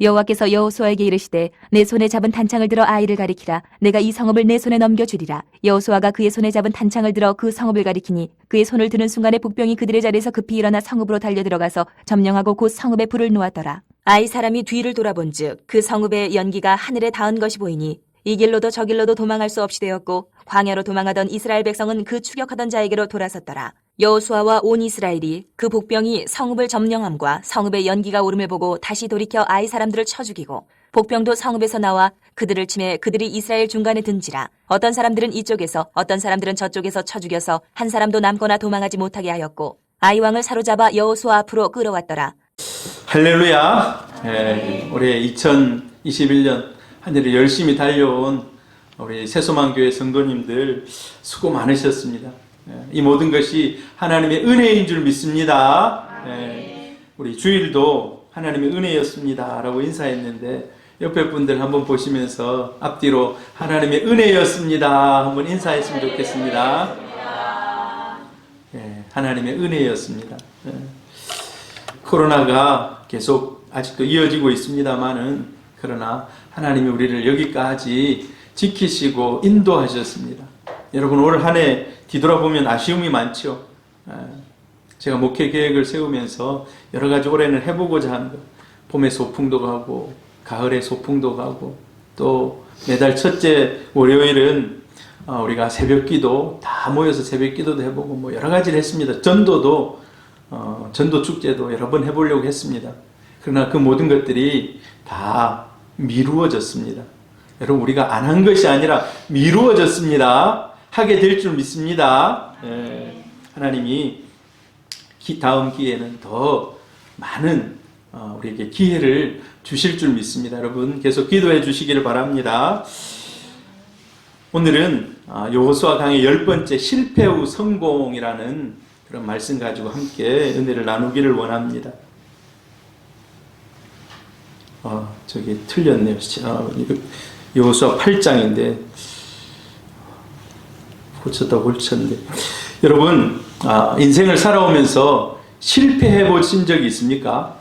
여호와께서 여호수아에게 이르시되 내 손에 잡은 단창을 들어 아이를 가리키라. 내가 이 성읍을 내 손에 넘겨주리라. 여호수아가 그의 손에 잡은 단창을 들어 그 성읍을 가리키니 그의 손을 드는 순간에 복병이 그들의 자리에서 급히 일어나 성읍으로 달려들어가서 점령하고 곧 성읍에 불을 놓았더라. 아이 사람이 뒤를 돌아본즉 그 성읍의 연기가 하늘에 닿은 것이 보이니 이 길로도 저 길로도 도망할 수 없이 되었고 광야로 도망하던 이스라엘 백성은 그 추격하던 자에게로 돌아섰더라. 여호수아와 온 이스라엘이 그 복병이 성읍을 점령함과 성읍의 연기가 오름을 보고 다시 돌이켜 아이 사람들을 쳐 죽이고 복병도 성읍에서 나와 그들을 치매 그들이 이스라엘 중간에 든지라. 어떤 사람들은 이쪽에서 어떤 사람들은 저쪽에서 쳐 죽여서 한 사람도 남거나 도망하지 못하게 하였고 아이 왕을 사로잡아 여호수아 앞으로 끌어왔더라. 할렐루야. 올해 2021년 한 해를 열심히 달려온 우리 새소망교회 성도님들 수고 많으셨습니다. 이 모든 것이 하나님의 은혜인 줄 믿습니다. 우리 주일도 하나님의 은혜였습니다 라고 인사했는데 옆에 분들 한번 보시면서 앞뒤로 하나님의 은혜였습니다 한번 인사했으면 좋겠습니다. 하나님의 은혜였습니다. 코로나가 계속 아직도 이어지고 있습니다만은 그러나 하나님이 우리를 여기까지 지키시고 인도하셨습니다. 여러분 올 한 해 뒤돌아보면 아쉬움이 많죠. 제가 목회 계획을 세우면서 여러 가지 올해는 해보고자 하는 것, 봄에 소풍도 가고 가을에 소풍도 가고 또 매달 첫째 월요일은 우리가 새벽기도 다 모여서 새벽기도도 해보고 뭐 여러 가지를 했습니다. 전도도 전도 축제도 여러 번 해보려고 했습니다. 그러나 그 모든 것들이 다 미루어졌습니다. 여러분 우리가 안 한 것이 아니라 미루어졌습니다. 하게 될 줄 믿습니다. 하나님이 다음 기회에는 더 많은 우리에게 기회를 주실 줄 믿습니다. 여러분 계속 기도해 주시기를 바랍니다. 오늘은 여호수아 강의 10번째 실패 후 성공이라는 그런 말씀 가지고 함께 은혜를 나누기를 원합니다. 저기 틀렸네요. 여호수아 8장인데 고쳤다고 고쳤는데 여러분 인생을 살아오면서 실패해 보신 적이 있습니까?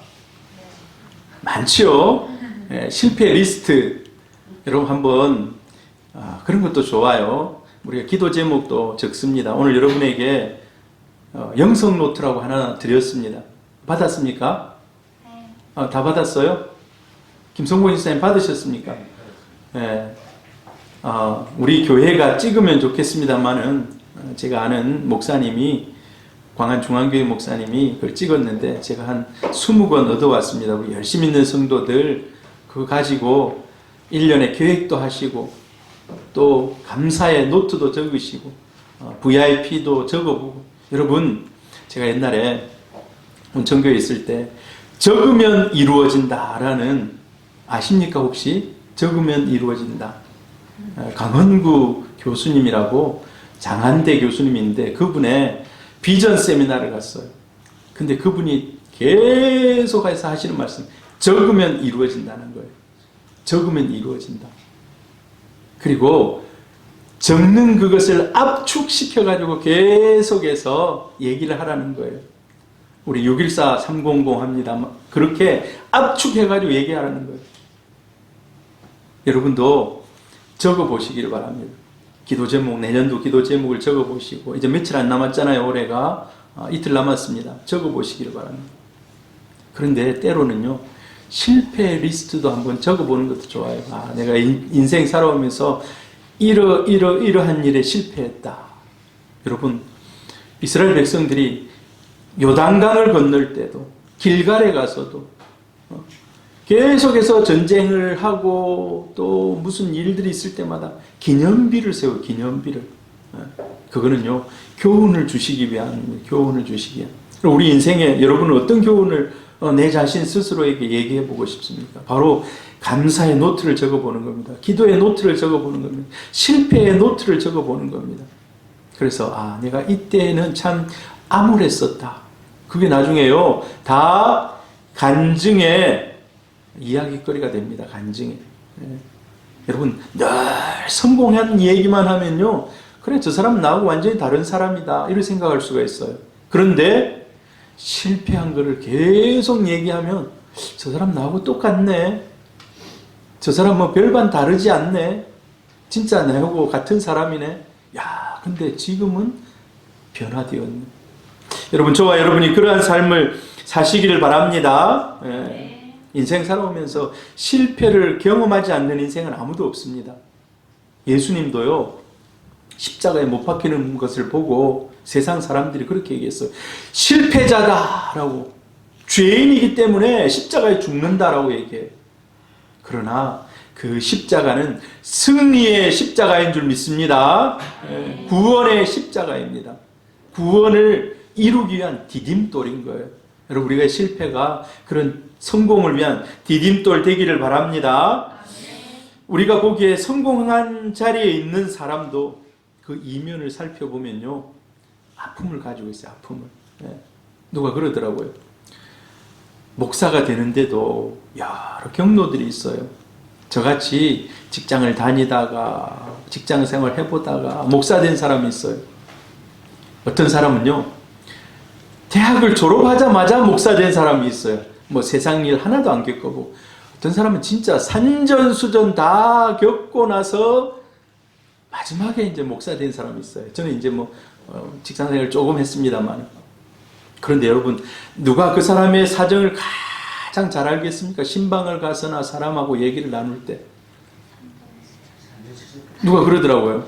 많죠. 실패 리스트 여러분 한번 그런 것도 좋아요. 우리가 기도 제목도 적습니다. 오늘 여러분에게 영성 노트라고 하나 드렸습니다. 받았습니까? 다 받았어요? 김성곤 집사님 받으셨습니까? 우리 교회가 찍으면 좋겠습니다만은 제가 아는 목사님이 광안중앙교회 목사님이 그걸 찍었는데 제가 한 20권 얻어왔습니다. 우리 열심히 있는 성도들 그거 가지고 1년에 계획도 하시고 또 감사의 노트도 적으시고 VIP도 적어보고 여러분 제가 옛날에 온천교회 있을 때 적으면 이루어진다라는 아십니까 혹시? 적으면 이루어진다. 강헌구 교수님이라고 장한대 교수님인데 그분의 비전 세미나를 갔어요. 근데 그분이 계속해서 하시는 말씀 적으면 이루어진다는 거예요. 적으면 이루어진다. 그리고 적는 그것을 압축시켜가지고 계속해서 얘기를 하라는 거예요. 우리 614-300 합니다. 그렇게 압축해가지고 얘기하라는 거예요. 여러분도 적어보시기를 바랍니다. 기도 제목, 내년도 기도 제목을 적어보시고 이제 며칠 안 남았잖아요. 올해가 이틀 남았습니다. 적어보시기를 바랍니다. 그런데 때로는요. 실패 리스트도 한번 적어보는 것도 좋아요. 내가 인생 살아오면서 이러한 일에 실패했다. 여러분 이스라엘 백성들이 요단강을 건널 때도 길갈에 가서도 계속해서 전쟁을 하고 또 무슨 일들이 있을 때마다 기념비를 세워요. 기념비를. 그거는요. 교훈을 주시기 위한 교훈을 주시기 위한. 우리 인생에 여러분은 어떤 교훈을 내 자신 스스로에게 얘기해 보고 싶습니까? 바로 감사의 노트를 적어보는 겁니다. 기도의 노트를 적어보는 겁니다. 실패의 노트를 적어보는 겁니다. 그래서 내가 이때는 참 암울했었다. 그게 나중에요. 다 간증의 이야기거리가 됩니다. 간증에. 여러분 늘 성공한 얘기만 하면요. 그래 저 사람 나하고 완전히 다른 사람이다. 이렇게 생각할 수가 있어요. 그런데 실패한 거를 계속 얘기하면 저 사람 나하고 똑같네. 저 사람 뭐 별반 다르지 않네. 진짜 나하고 같은 사람이네. 야, 근데 지금은 변화되었네. 여러분, 저와 여러분이 그러한 삶을 사시기를 바랍니다. 예. 인생 살아오면서 실패를 경험하지 않는 인생은 아무도 없습니다. 예수님도요, 십자가에 못 박히는 것을 보고 세상 사람들이 그렇게 얘기했어요. 실패자다라고. 죄인이기 때문에 십자가에 죽는다라고 얘기해요. 그러나 그 십자가는 승리의 십자가인 줄 믿습니다. 구원의 십자가입니다. 구원을 이루기 위한 디딤돌인 거예요. 여러분, 우리가 실패가 그런 성공을 위한 디딤돌 되기를 바랍니다. 우리가 보기에 성공한 자리에 있는 사람도 그 이면을 살펴보면요, 아픔을 가지고 있어요. 아픔을. 누가 그러더라고요. 목사가 되는데도 여러 경로들이 있어요. 저같이 직장을 다니다가 직장 생활 해보다가 목사 된 사람이 있어요. 어떤 사람은요, 대학을 졸업하자마자 목사 된 사람이 있어요. 뭐 세상 일 하나도 안 겪어보고. 어떤 사람은 진짜 산전수전 다 겪고 나서 마지막에 이제 목사 된 사람이 있어요. 저는 이제 뭐 직장 생활 조금 했습니다만. 그런데 여러분, 누가 그 사람의 사정을 가장 잘 알겠습니까? 신방을 가서나 사람하고 얘기를 나눌 때. 누가 그러더라고요.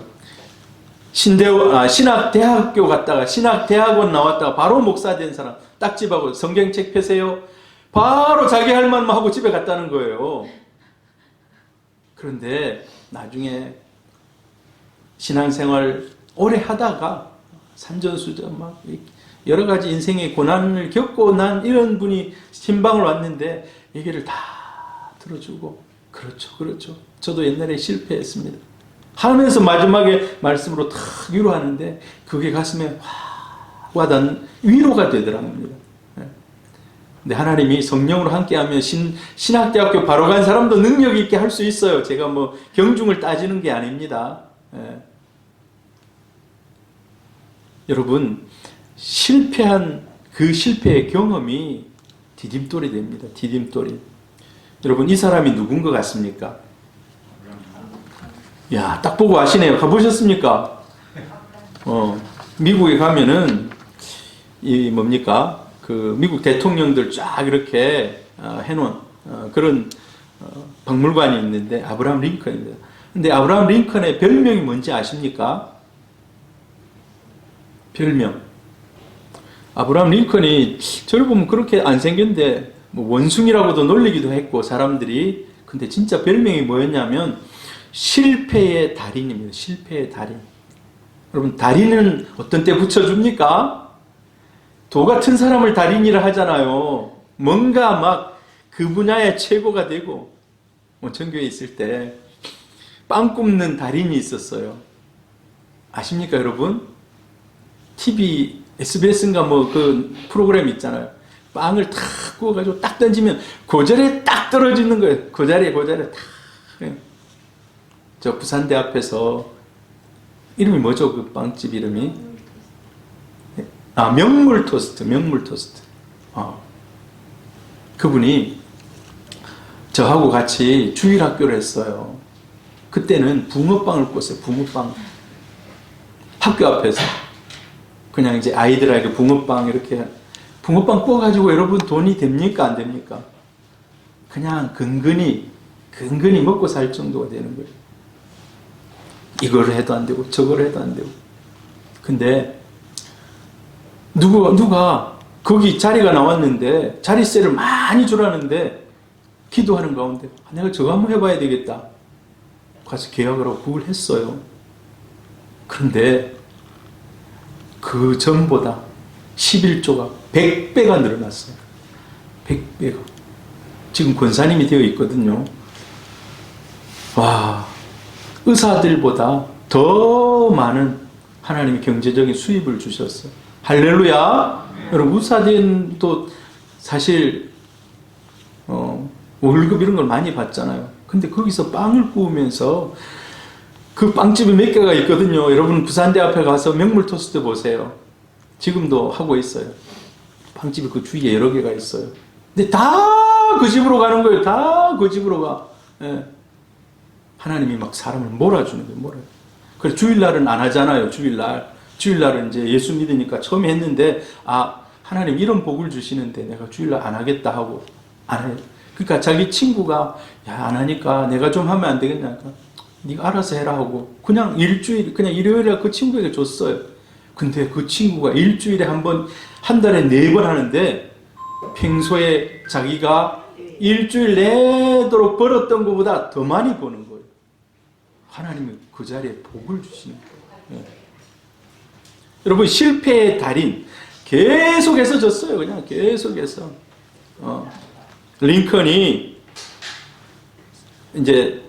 신학대학교 갔다가 신학대학원 나왔다가 바로 목사 된 사람, 딱집하고 성경책 펴세요. 바로 자기 할 말만 하고 집에 갔다는 거예요. 그런데 나중에 신앙생활 오래 하다가 산전수전 막 여러 가지 인생의 고난을 겪고 난 이런 분이 신방을 왔는데 얘기를 다 들어주고, 그렇죠. 저도 옛날에 실패했습니다. 하면서 마지막에 말씀으로 탁 위로하는데 그게 가슴에 확 와닿는 위로가 되더랍니다. 근데 하나님이 성령으로 함께하면 신학대학교 바로 간 사람도 능력 있게 할 수 있어요. 제가 뭐 경중을 따지는 게 아닙니다. 여러분, 실패한 그 실패의 경험이 디딤돌이 됩니다. 디딤돌이. 여러분, 이 사람이 누군 것 같습니까? 야, 딱 보고 아시네요. 가보셨습니까? 미국에 가면은 이 뭡니까? 그 미국 대통령들 쫙 이렇게 해놓은 그런 박물관이 있는데 아브라함 링컨입니다. 근데 아브라함 링컨의 별명이 뭔지 아십니까? 별명. 아브라함 링컨이 저를 보면 그렇게 안 생겼는데 뭐 원숭이라고도 놀리기도 했고 사람들이. 근데 진짜 별명이 뭐였냐면 실패의 달인입니다. 실패의 달인. 여러분, 달인은 어떤 때 붙여줍니까? 도 같은 사람을 달인이라 하잖아요. 뭔가 막 그 분야의 최고가 되고. 전교에 있을 때 빵 굽는 달인이 있었어요. 아십니까, 여러분? TV, SBS인가 뭐 그 프로그램 있잖아요. 빵을 탁 구워가지고 딱 던지면 그 자리에 딱 떨어지는 거예요. 그 자리에 탁. 저 부산대 앞에서 이름이 뭐죠? 그 빵집 이름이? 명물 토스트. 그분이 저하고 같이 주일학교를 했어요. 그때는 붕어빵을 구웠어요. 붕어빵. 학교 앞에서. 그냥 이제 아이들에게 붕어빵 이렇게. 붕어빵 구워가지고 여러분 돈이 됩니까? 안 됩니까? 그냥 근근히 먹고 살 정도가 되는 거예요. 이걸 해도 안 되고 저걸 해도 안 되고. 근데 누가 거기 자리가 나왔는데 자리세를 많이 주라는데 기도하는 가운데 내가 저거 한번 해봐야 되겠다. 가서 계약을 하고 그걸 했어요. 그런데 그 전보다 11조가 100배가 늘어났어요. 100배가. 지금 권사님이 되어 있거든요. 와, 의사들보다 더 많은 하나님의 경제적인 수입을 주셨어요. 할렐루야. 여러분, 의사들도 사실 월급 이런 걸 많이 받잖아요. 근데 거기서 빵을 구우면서 그 빵집이 몇 개가 있거든요. 여러분, 부산대 앞에 가서 명물 토스트 보세요. 지금도 하고 있어요. 빵집이 그 주위에 여러 개가 있어요. 근데 다 그 집으로 가는 거예요. 다 그 집으로 가. 예. 하나님이 막 사람을 몰아주는 거예요. 몰아요. 그래서 주일날은 안 하잖아요. 주일날은 이제 예수 믿으니까 처음에 했는데, 하나님 이런 복을 주시는데 내가 주일날 안 하겠다 하고 안 해요. 그러니까 자기 친구가 안 하니까 내가 좀 하면 안 되겠냐. 네가 알아서 해라 하고 그냥 일요일에 그 친구에게 줬어요. 근데 그 친구가 일주일에 한 달에 4번 하는데 평소에 자기가 일주일 내도록 벌었던 것보다 더 많이 버는 거예요. 하나님이 그 자리에 복을 주시는 거예요. 네. 여러분, 실패의 달인 계속해서 졌어요. 그냥 계속해서. 링컨이 이제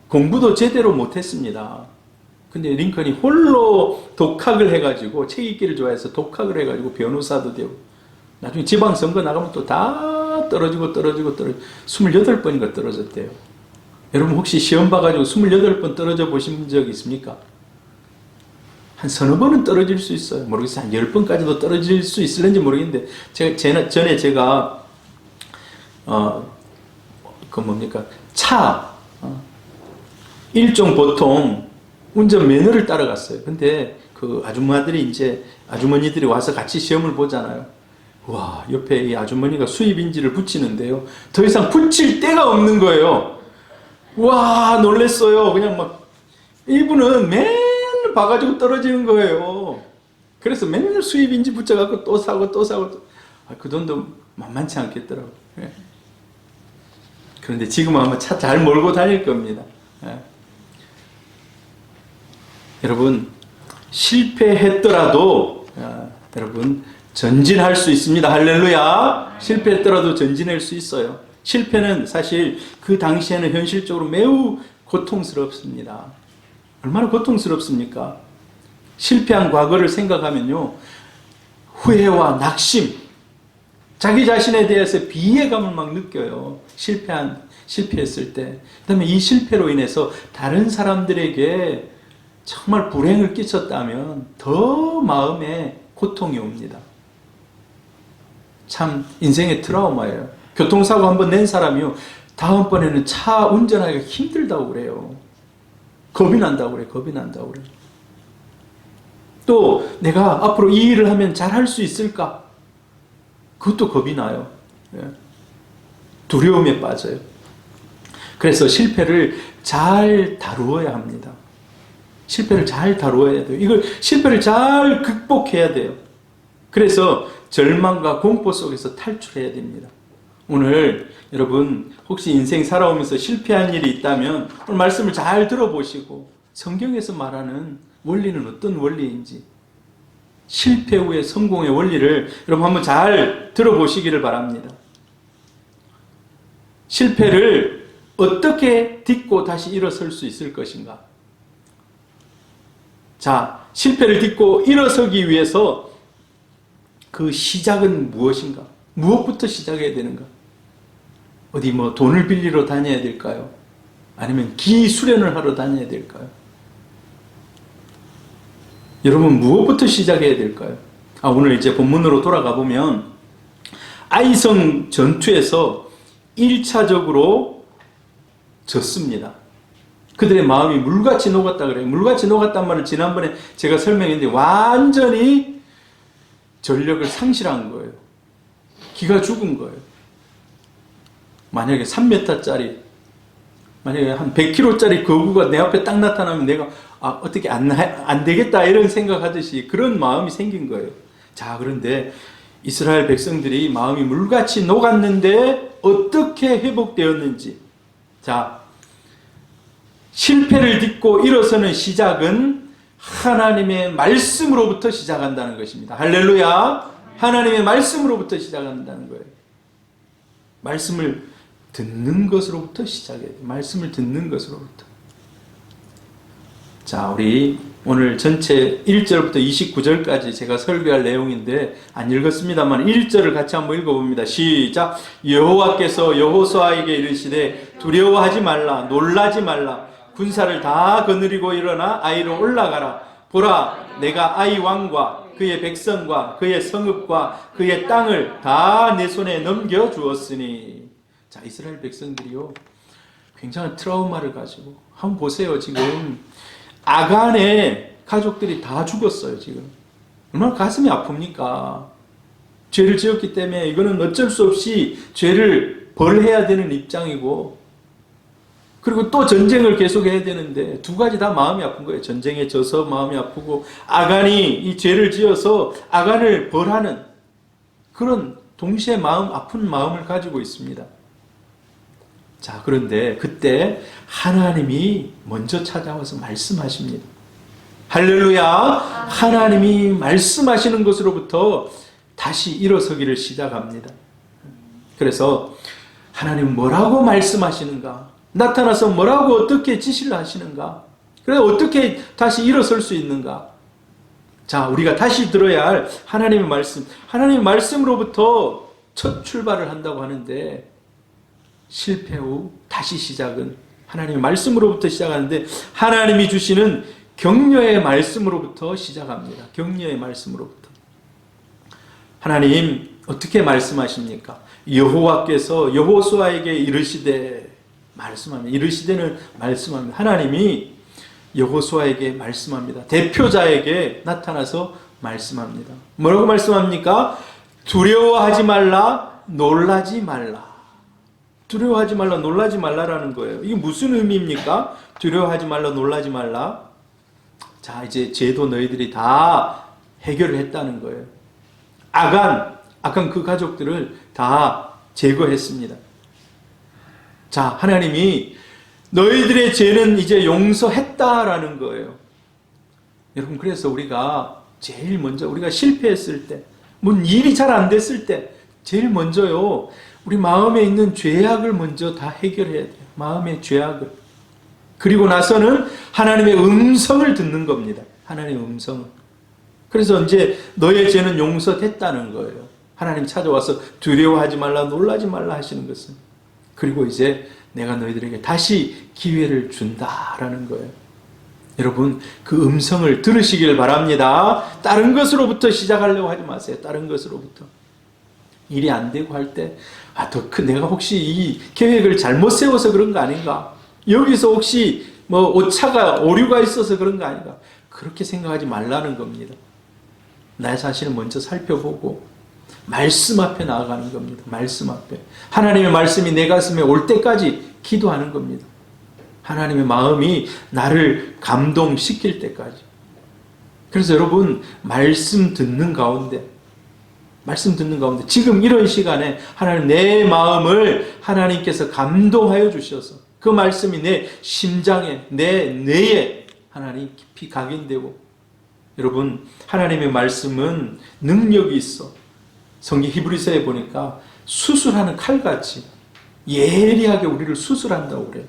공부도 제대로 못했습니다. 근데 링컨이 홀로 독학을 해가지고, 책 읽기를 좋아해서 독학을 해가지고 변호사도 되고, 나중에 지방선거 나가면 또 다 떨어지고 28번인가 떨어졌대요. 여러분 혹시 시험 봐가지고 28번 떨어져 보신 적 있습니까? 한 서너 번은 떨어질 수 있어요. 모르겠어요. 한 10번까지도 떨어질 수 있을는지 모르겠는데, 전에 제가 일종 보통 운전 면허를 따라갔어요. 근데 그 아주머니들이 와서 같이 시험을 보잖아요. 와, 옆에 이 아주머니가 수입인지를 붙이는데요. 더 이상 붙일 데가 없는 거예요. 와, 놀랬어요. 그냥 막, 이분은 맨날 봐가지고 떨어지는 거예요. 그래서 맨날 수입인지 붙여갖고 또 사고. 그 돈도 만만치 않겠더라고요. 예. 그런데 지금은 아마 차 잘 몰고 다닐 겁니다. 예. 여러분, 실패했더라도, 여러분, 전진할 수 있습니다. 할렐루야. 실패했더라도 전진할 수 있어요. 실패는 사실 그 당시에는 현실적으로 매우 고통스럽습니다. 얼마나 고통스럽습니까? 실패한 과거를 생각하면요, 후회와 낙심, 자기 자신에 대해서 비애감을 막 느껴요. 실패했을 때. 그 다음에 이 실패로 인해서 다른 사람들에게 정말 불행을 끼쳤다면 더 마음에 고통이 옵니다. 참 인생의 트라우마예요. 교통사고 한번 낸 사람이요, 다음번에는 차 운전하기가 힘들다고 그래요. 겁이 난다고 그래요. 또 내가 앞으로 이 일을 하면 잘할 수 있을까? 그것도 겁이 나요. 두려움에 빠져요. 그래서 실패를 잘 다루어야 합니다. 실패를 잘 다루어야 돼요. 이걸 실패를 잘 극복해야 돼요. 그래서 절망과 공포 속에서 탈출해야 됩니다. 오늘 여러분 혹시 인생 살아오면서 실패한 일이 있다면 오늘 말씀을 잘 들어보시고 성경에서 말하는 원리는 어떤 원리인지, 실패 후의 성공의 원리를 여러분 한번 잘 들어보시기를 바랍니다. 실패를 어떻게 딛고 다시 일어설 수 있을 것인가? 자, 실패를 딛고 일어서기 위해서 그 시작은 무엇인가? 무엇부터 시작해야 되는가? 어디 돈을 빌리러 다녀야 될까요? 아니면 기수련을 하러 다녀야 될까요? 여러분 무엇부터 시작해야 될까요? 오늘 이제 본문으로 돌아가 보면 아이성 전투에서 1차적으로 졌습니다. 그들의 마음이 물같이 녹았다 그래요. 물같이 녹았단 말을 지난번에 제가 설명했는데 완전히 전력을 상실한 거예요. 기가 죽은 거예요. 만약에 3m짜리, 만약에 한 100kg짜리 거구가 내 앞에 딱 나타나면 내가 어떻게 안 되겠다 이런 생각하듯이 그런 마음이 생긴 거예요. 자, 그런데 이스라엘 백성들이 마음이 물같이 녹았는데 어떻게 회복되었는지. 자, 실패를 딛고 일어서는 시작은 하나님의 말씀으로부터 시작한다는 것입니다. 할렐루야. 하나님의 말씀으로부터 시작한다는 거예요. 말씀을 듣는 것으로부터 시작해야 돼요. 말씀을 듣는 것으로부터. 자, 우리 오늘 전체 1절부터 29절까지 제가 설교할 내용인데 안 읽었습니다만 1절을 같이 한번 읽어봅니다. 시작. 여호와께서 여호수아에게 이르시되 두려워하지 말라, 놀라지 말라. 군사를 다 거느리고 일어나 아이로 올라가라. 보라, 내가 아이 왕과 그의 백성과 그의 성읍과 그의 땅을 다 내 손에 넘겨주었으니. 자, 이스라엘 백성들이요, 굉장한 트라우마를 가지고, 한번 보세요. 지금 아간의 가족들이 다 죽었어요. 지금 얼마나 가슴이 아픕니까? 죄를 지었기 때문에 이거는 어쩔 수 없이 죄를 벌해야 되는 입장이고, 그리고 또 전쟁을 계속해야 되는데 두 가지 다 마음이 아픈 거예요. 전쟁에 져서 마음이 아프고, 아간이 이 죄를 지어서 아간을 벌하는 그런 동시에 아픈 마음을 가지고 있습니다. 자, 그런데 그때 하나님이 먼저 찾아와서 말씀하십니다. 할렐루야! 하나님이 말씀하시는 것으로부터 다시 일어서기를 시작합니다. 그래서 하나님 뭐라고 말씀하시는가? 나타나서 뭐라고 어떻게 지시를 하시는가? 그래 어떻게 다시 일어설 수 있는가? 자, 우리가 다시 들어야 할 하나님의 말씀. 하나님의 말씀으로부터 첫 출발을 한다고 하는데, 실패 후 다시 시작은 하나님의 말씀으로부터 시작하는데, 하나님이 주시는 격려의 말씀으로부터 시작합니다. 격려의 말씀으로부터. 하나님 어떻게 말씀하십니까? 여호와께서 여호수아에게 이르시되, 말씀합니다. 이르시되는 말씀합니다. 하나님이 여호수아에게 말씀합니다. 대표자에게 나타나서 말씀합니다. 뭐라고 말씀합니까? 두려워하지 말라, 놀라지 말라. 두려워하지 말라, 놀라지 말라라는 거예요. 이게 무슨 의미입니까? 두려워하지 말라, 놀라지 말라. 자, 이제 죄도 너희들이 다 해결을 했다는 거예요. 아간 그 가족들을 다 제거했습니다. 자, 하나님이 너희들의 죄는 이제 용서했다라는 거예요. 여러분, 그래서 우리가 제일 먼저, 우리가 실패했을 때, 뭔 일이 잘 안 됐을 때, 제일 먼저요, 우리 마음에 있는 죄악을 먼저 다 해결해야 돼요. 마음의 죄악을. 그리고 나서는 하나님의 음성을 듣는 겁니다. 하나님의 음성을. 그래서 이제 너의 죄는 용서됐다는 거예요. 하나님 찾아와서 두려워하지 말라, 놀라지 말라 하시는 것은. 그리고 이제 내가 너희들에게 다시 기회를 준다라는 거예요. 여러분, 그 음성을 들으시길 바랍니다. 다른 것으로부터 시작하려고 하지 마세요. 다른 것으로부터. 일이 안 되고 할 때, 내가 혹시 이 계획을 잘못 세워서 그런 거 아닌가? 여기서 혹시 오류가 있어서 그런 거 아닌가? 그렇게 생각하지 말라는 겁니다. 나의 자신을 먼저 살펴보고 말씀 앞에 나아가는 겁니다. 말씀 앞에. 하나님의 말씀이 내 가슴에 올 때까지 기도하는 겁니다. 하나님의 마음이 나를 감동시킬 때까지. 그래서 여러분, 말씀 듣는 가운데 지금 이런 시간에 하나님 내 마음을 하나님께서 감동하여 주셔서 그 말씀이 내 심장에, 내 뇌에 하나님 깊이 각인되고, 여러분, 하나님의 말씀은 능력이 있어. 성경 히브리서에 보니까 수술하는 칼같이 예리하게 우리를 수술한다고 그래요.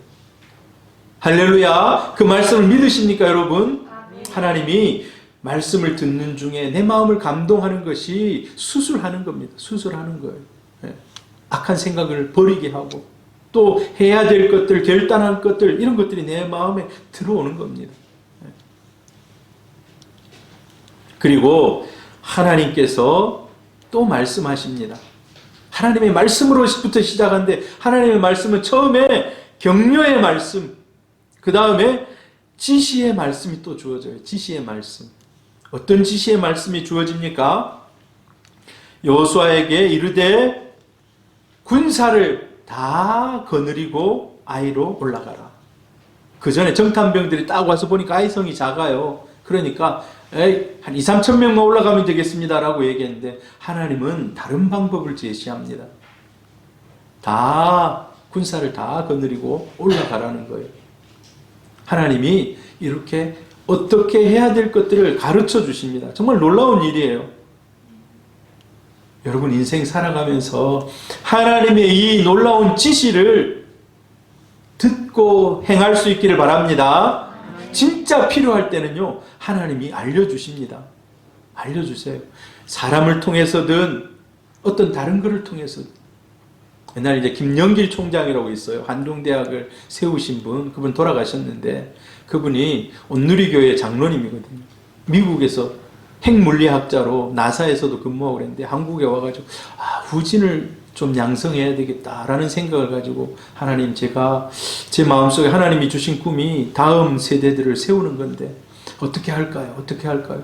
할렐루야! 그 말씀을 믿으십니까, 여러분? 하나님이 말씀을 듣는 중에 내 마음을 감동하는 것이 수술하는 겁니다. 수술하는 거예요. 악한 생각을 버리게 하고, 또 해야 될 것들, 결단할 것들, 이런 것들이 내 마음에 들어오는 겁니다. 그리고 하나님께서 또 말씀하십니다. 하나님의 말씀으로부터 시작하는데, 하나님의 말씀은 처음에 격려의 말씀, 그 다음에 지시의 말씀이 또 주어져요. 지시의 말씀. 어떤 지시의 말씀이 주어집니까? 여호수아에게 이르되 군사를 다 거느리고 아이로 올라가라. 그 전에 정탐병들이 딱 와서 보니까 아이 성이 작아요. 그러니까 한 2, 3천 명만 올라가면 되겠습니다라고 얘기했는데, 하나님은 다른 방법을 제시합니다. 다 군사를 다 거느리고 올라가라는 거예요. 하나님이 이렇게 어떻게 해야 될 것들을 가르쳐 주십니다. 정말 놀라운 일이에요. 여러분, 인생 살아가면서 하나님의 이 놀라운 지시를 듣고 행할 수 있기를 바랍니다. 진짜 필요할 때는요, 하나님이 알려주십니다. 알려주세요. 사람을 통해서든 어떤 다른 것을 통해서든. 옛날에 이제 김영길 총장이라고 있어요. 한동대학을 세우신 분, 그분 돌아가셨는데, 그분이 온누리교회 장로님이거든요. 미국에서 핵물리학자로 나사에서도 근무하고 그랬는데, 한국에 와가지고 후진을 좀 양성해야 되겠다라는 생각을 가지고 하나님, 제가 제 마음속에 하나님이 주신 꿈이 다음 세대들을 세우는 건데 어떻게 할까요? 어떻게 할까요?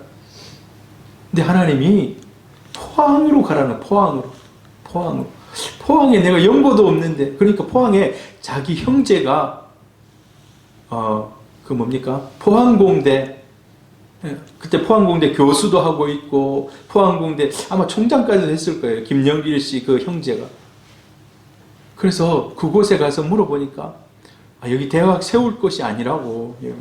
근데 하나님이 포항으로 가라는, 포항으로. 포항에 내가 연고도 없는데, 그러니까 포항에 자기 형제가 그 뭡니까? 포항공대, 그때 포항공대 교수도 하고 있고, 포항공대 아마 총장까지도 했을 거예요. 김영길 씨 그 형제가. 그래서 그곳에 가서 물어보니까 여기 대학 세울 것이 아니라고. 여기.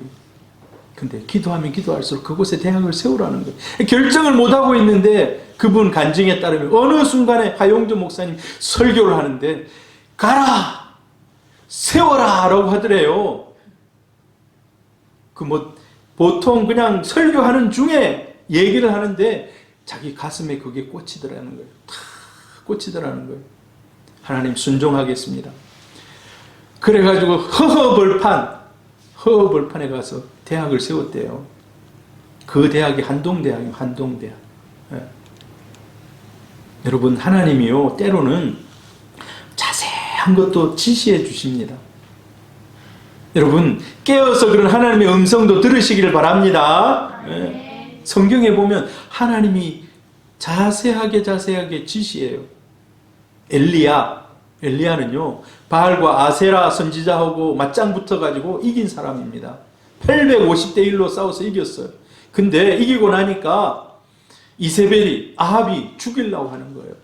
근데 기도하면 기도할수록 그곳에 대학을 세우라는 거예요. 결정을 못하고 있는데 그분 간증에 따르면 어느 순간에 하용조 목사님 설교를 하는데 가라! 세워라! 라고 하더래요. 보통 그냥 설교하는 중에 얘기를 하는데 자기 가슴에 그게 꽂히더라는 거예요. 다 꽂히더라는 거예요. 하나님 순종하겠습니다. 그래가지고 허허벌판에 가서 대학을 세웠대요. 그 대학이 한동대학이에요. 한동대학. 예. 여러분, 하나님이요, 때로는 자세한 것도 지시해 주십니다. 여러분, 깨어서 그런 하나님의 음성도 들으시기를 바랍니다. 예. 성경에 보면 하나님이 자세하게 지시해요. 엘리야는요, 바알과 아세라 선지자하고 맞짱 붙어가지고 이긴 사람입니다. 850대 1로 싸워서 이겼어요. 근데 이기고 나니까 이세벨이, 아합이 죽이려고 하는 거예요.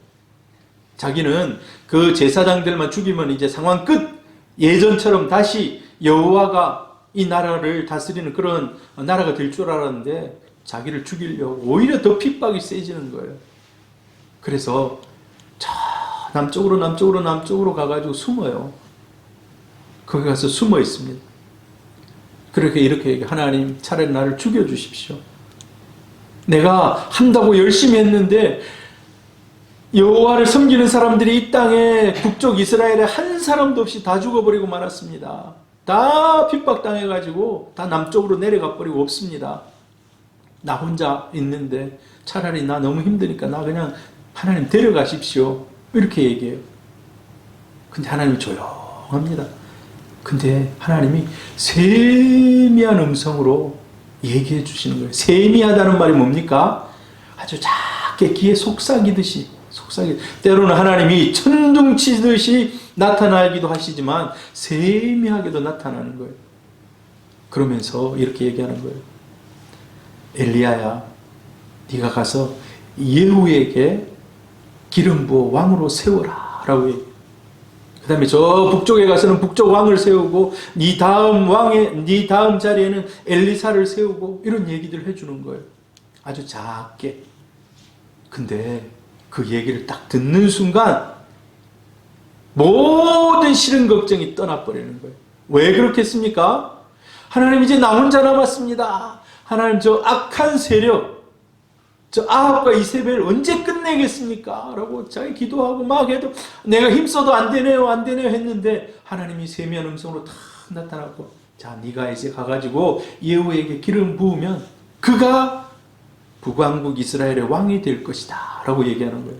자기는 그 제사장들만 죽이면 이제 상황 끝! 예전처럼 다시 여호와가 이 나라를 다스리는 그런 나라가 될 줄 알았는데 자기를 죽이려고 오히려 더 핍박이 세지는 거예요. 그래서 저 남쪽으로 가가지고 숨어요. 거기 가서 숨어 있습니다. 그렇게 이렇게 얘기해. 하나님, 차라리 나를 죽여주십시오. 내가 한다고 열심히 했는데 여호와를 섬기는 사람들이 이 땅에 북쪽 이스라엘에 한 사람도 없이 다 죽어버리고 말았습니다. 다 핍박당해가지고 다 남쪽으로 내려가 버리고 없습니다. 나 혼자 있는데 차라리 나 너무 힘드니까 나 그냥 하나님 데려가십시오. 이렇게 얘기해요. 근데 하나님이 조용합니다. 근데 하나님이 세미한 음성으로 얘기해 주시는 거예요. 세미하다는 말이 뭡니까? 아주 작게 귀에 속삭이듯이. 때로는 하나님이 천둥치듯이 나타나기도 하시지만 세미하게도 나타나는 거예요. 그러면서 이렇게 얘기하는 거예요. 엘리야야, 네가 가서 예후에게 기름 부어 왕으로 세워라 라고 얘기해요. 그 다음에 저 북쪽에 가서는 북쪽 왕을 세우고 네 다음 자리에는 엘리사를 세우고 이런 얘기들을 해주는 거예요. 아주 작게. 근데 그 얘기를 딱 듣는 순간 모든 싫은 걱정이 떠나버리는 거예요. 왜 그렇겠습니까? 하나님, 이제 나 혼자 남았습니다. 하나님, 저 악한 세력, 저 아합과 이세벨 언제 끝내겠습니까? 라고 자기 기도하고 막 해도 내가 힘써도 안 되네요 했는데 하나님이 세미한 음성으로 탁 나타나고, 자, 네가 이제 가가지고 예후에게 기름 부으면 그가 북왕국 이스라엘의 왕이 될 것이다 라고 얘기하는 거예요.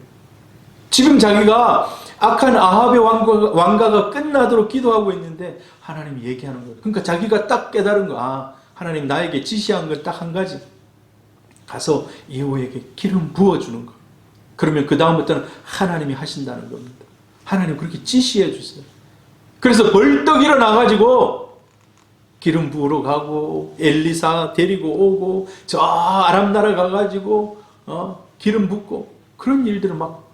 지금 자기가 악한 아합의 왕가가 끝나도록 기도하고 있는데 하나님이 얘기하는 거예요. 그러니까 자기가 딱 깨달은 거, 하나님 나에게 지시한 건 딱 한 가지. 가서 예후에게 기름 부어주는 거. 그러면 그 다음부터는 하나님이 하신다는 겁니다. 하나님 그렇게 지시해 주세요. 그래서 벌떡 일어나가지고 기름 부으러 가고 엘리사 데리고 오고 저 아람 나라 가가지고 기름 붓고 그런 일들을 막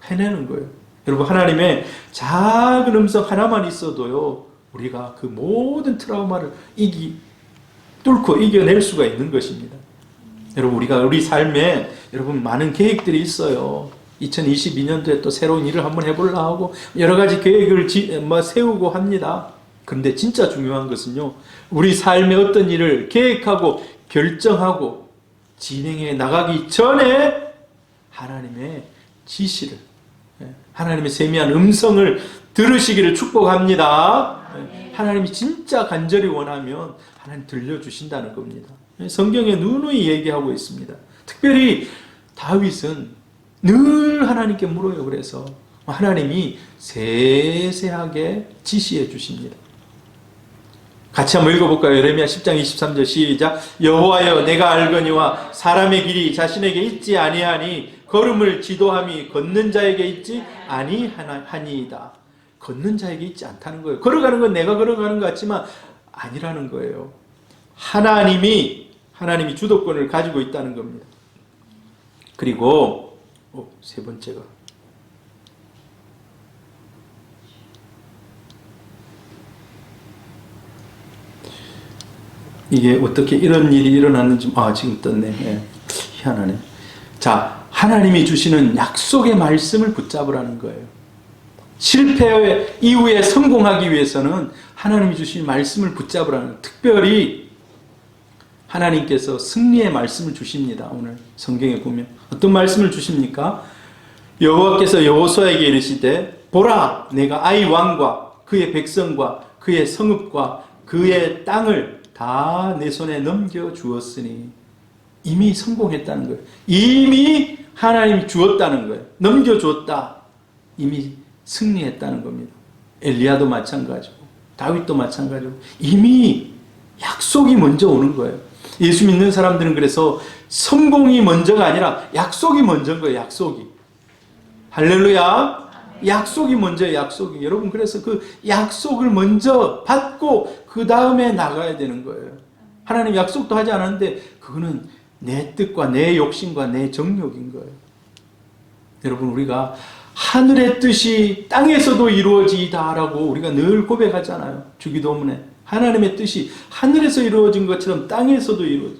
해내는 거예요. 여러분, 하나님의 작은 음성 하나만 있어도요, 우리가 그 모든 트라우마를 뚫고 이겨낼 수가 있는 것입니다. 여러분, 우리 삶에 여러분 많은 계획들이 있어요. 2022년도에 또 새로운 일을 한번 해보려고 하고 여러 가지 계획을 세우고 합니다. 그런데 진짜 중요한 것은요, 우리 삶의 어떤 일을 계획하고 결정하고 진행해 나가기 전에 하나님의 지시를, 하나님의 세미한 음성을 들으시기를 축복합니다. 하나님이 진짜 간절히 원하면 하나님 들려주신다는 겁니다. 성경에 누누이 얘기하고 있습니다. 특별히 다윗은 늘 하나님께 물어요. 그래서 하나님이 세세하게 지시해 주십니다. 같이 한번 읽어볼까요? 예레미야 10장 23절 시작. 여호와여 내가 알거니와 사람의 길이 자신에게 있지 아니하니 걸음을 지도함이 걷는 자에게 있지 아니하니이다. 걷는 자에게 있지 않다는 거예요. 걸어가는 건 내가 걸어가는 것 같지만 아니라는 거예요. 하나님이 주도권을 가지고 있다는 겁니다. 그리고 세 번째가 이게 어떻게 이런 일이 일어났는지 지금 떴네. 네. 희한하네. 자, 하나님이 주시는 약속의 말씀을 붙잡으라는 거예요. 실패 이후에 성공하기 위해서는 하나님이 주신 말씀을 붙잡으라는 거예요. 특별히 하나님께서 승리의 말씀을 주십니다. 오늘 성경에 보면 어떤 말씀을 주십니까? 여호와께서 여호수아에게 이르시되 보라 내가 아이 왕과 그의 백성과 그의 성읍과 그의 땅을 다 내 손에 넘겨주었으니 이미 성공했다는 거예요. 이미 하나님이 주었다는 거예요. 넘겨줬다. 이미 승리했다는 겁니다. 엘리야도 마찬가지고 다윗도 마찬가지고 이미 약속이 먼저 오는 거예요. 예수 믿는 사람들은 그래서 성공이 먼저가 아니라 약속이 먼저인 거예요. 약속이. 할렐루야. 약속이 먼저예요. 약속이. 여러분 그래서 그 약속을 먼저 받고 그 다음에 나가야 되는 거예요. 하나님 약속도 하지 않았는데 그거는 내 뜻과 내 욕심과 내 정욕인 거예요. 여러분 우리가 하늘의 뜻이 땅에서도 이루어지다라고 우리가 늘 고백하잖아요. 주기도문에. 하나님의 뜻이 하늘에서 이루어진 것처럼 땅에서도 이루어져.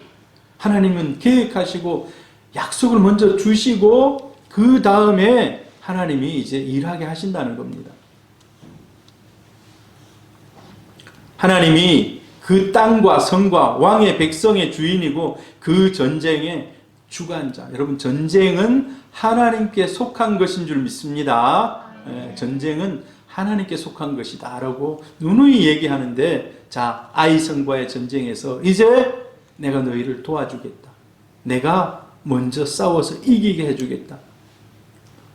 하나님은 계획하시고 약속을 먼저 주시고 그 다음에 하나님이 이제 일하게 하신다는 겁니다. 하나님이 그 땅과 성과 왕의 백성의 주인이고 그 전쟁의 주관자. 여러분 전쟁은 하나님께 속한 것인 줄 믿습니다. 전쟁은 하나님께 속한 것이다 라고 누누이 얘기하는데 자 아이성과의 전쟁에서 이제 내가 너희를 도와주겠다. 내가 먼저 싸워서 이기게 해주겠다.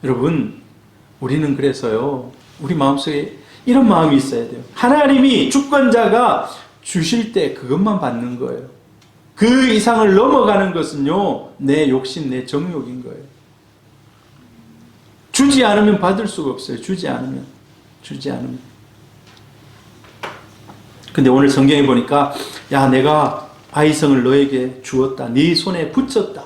여러분 우리는 그래서요 우리 마음속에 이런 마음이 있어야 돼요. 하나님이 주권자가 주실 때 그것만 받는 거예요. 그 이상을 넘어가는 것은요 내 욕심 내 정욕인 거예요. 주지 않으면 받을 수가 없어요. 주지 않으면 근데 오늘 성경에 보니까 야 내가 아이성을 너에게 주었다. 네 손에 붙였다.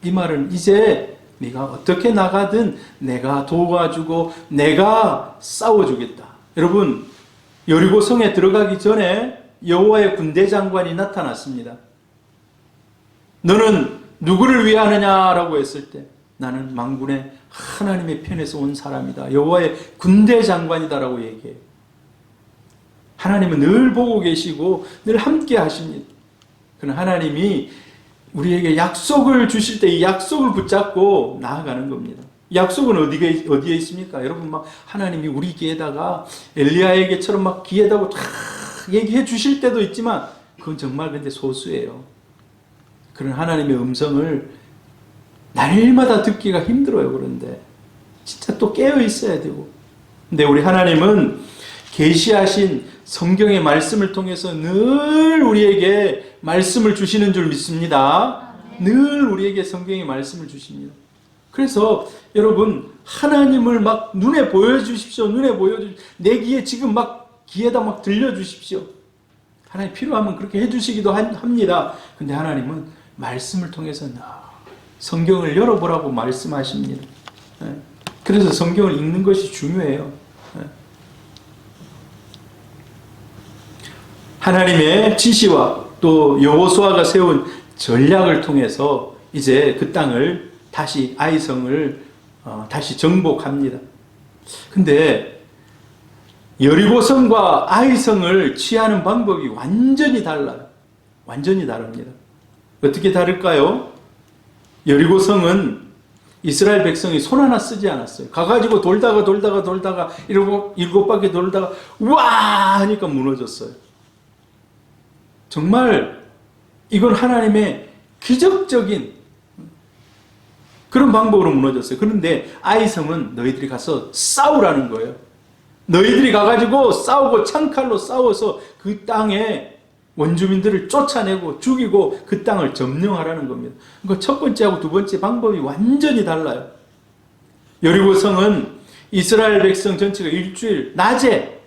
이 말은 이제 네가 어떻게 나가든 내가 도와주고 내가 싸워주겠다. 여러분 여리고 성에 들어가기 전에 여호와의 군대 장관이 나타났습니다. 너는 누구를 위하느냐라고 했을 때 나는 만군의 하나님의 편에서 온 사람이다. 여호와의 군대 장관이다라고 얘기해요. 하나님은 늘 보고 계시고 늘 함께 하십니다. 그러나 하나님이 우리에게 약속을 주실 때 이 약속을 붙잡고 나아가는 겁니다. 약속은 어디에 있습니까? 여러분 막 하나님이 우리 귀에다가 엘리야에게처럼 막 귀에다가 다 얘기해 주실 때도 있지만 그건 정말 근데 소수예요. 그런 하나님의 음성을 날마다 듣기가 힘들어요. 그런데 진짜 또 깨어 있어야 되고. 근데 우리 하나님은 계시하신 성경의 말씀을 통해서 늘 우리에게 말씀을 주시는 줄 믿습니다. 늘 우리에게 성경의 말씀을 주십니다. 그래서 여러분 하나님을 막 눈에 보여주십시오. 내 귀에 지금 막 귀에다 막 들려주십시오. 하나님 필요하면 그렇게 해주시기도 합니다. 근데 하나님은 말씀을 통해서 성경을 열어보라고 말씀하십니다. 그래서 성경을 읽는 것이 중요해요. 하나님의 지시와 또 여호수아가 세운 전략을 통해서 이제 그 땅을 다시 아이성을 다시 정복합니다. 근데 여리고성과 아이성을 취하는 방법이 완전히 달라요. 완전히 다릅니다. 어떻게 다를까요? 여리고성은 이스라엘 백성이 손 하나 쓰지 않았어요. 가가지고 돌다가 일곱 바퀴 돌다가 우와 하니까 무너졌어요. 정말 이건 하나님의 기적적인 그런 방법으로 무너졌어요. 그런데 아이성은 너희들이 가서 싸우라는 거예요. 너희들이 가가지고 싸우고 창칼로 싸워서 그 땅에 원주민들을 쫓아내고 죽이고 그 땅을 점령하라는 겁니다. 그러니까 첫 번째하고 두 번째 방법이 완전히 달라요. 여리고성은 이스라엘 백성 전체가 일주일 낮에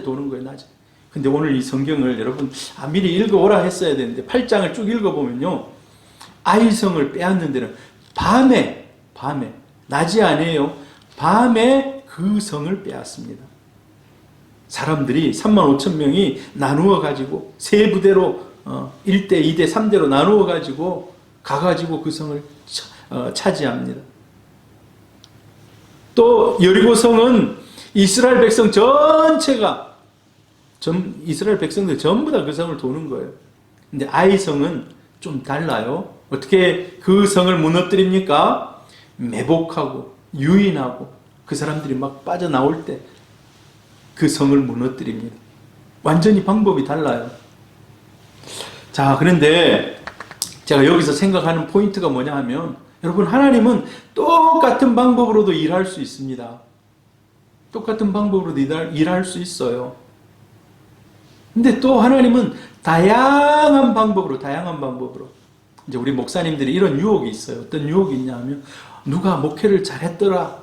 도는 거예요. 낮에. 근데 오늘 이 성경을 여러분 미리 읽어오라 했어야 되는데 8장을 쭉 읽어보면요, 아이성을 빼앗는 데는 밤에 낮이 아니에요. 밤에 그 성을 빼앗습니다. 사람들이 35,000명이 나누어 가지고 세 부대로 1대, 2대, 3대로 나누어 가지고 가가지고 그 성을 차지합니다. 또 여리고성은 이스라엘 백성 전체가 이스라엘 백성들 전부 다 그 성을 도는 거예요. 근데 아이성은 좀 달라요. 어떻게 그 성을 무너뜨립니까? 매복하고 유인하고 그 사람들이 막 빠져나올 때 그 성을 무너뜨립니다. 완전히 방법이 달라요. 자, 그런데 제가 여기서 생각하는 포인트가 뭐냐 하면, 여러분, 하나님은 똑같은 방법으로도 일할 수 있습니다. 똑같은 방법으로도 일할 수 있어요. 근데 또 하나님은 다양한 방법으로 이제 우리 목사님들이 이런 유혹이 있어요. 어떤 유혹이 있냐 하면, 누가 목회를 잘했더라,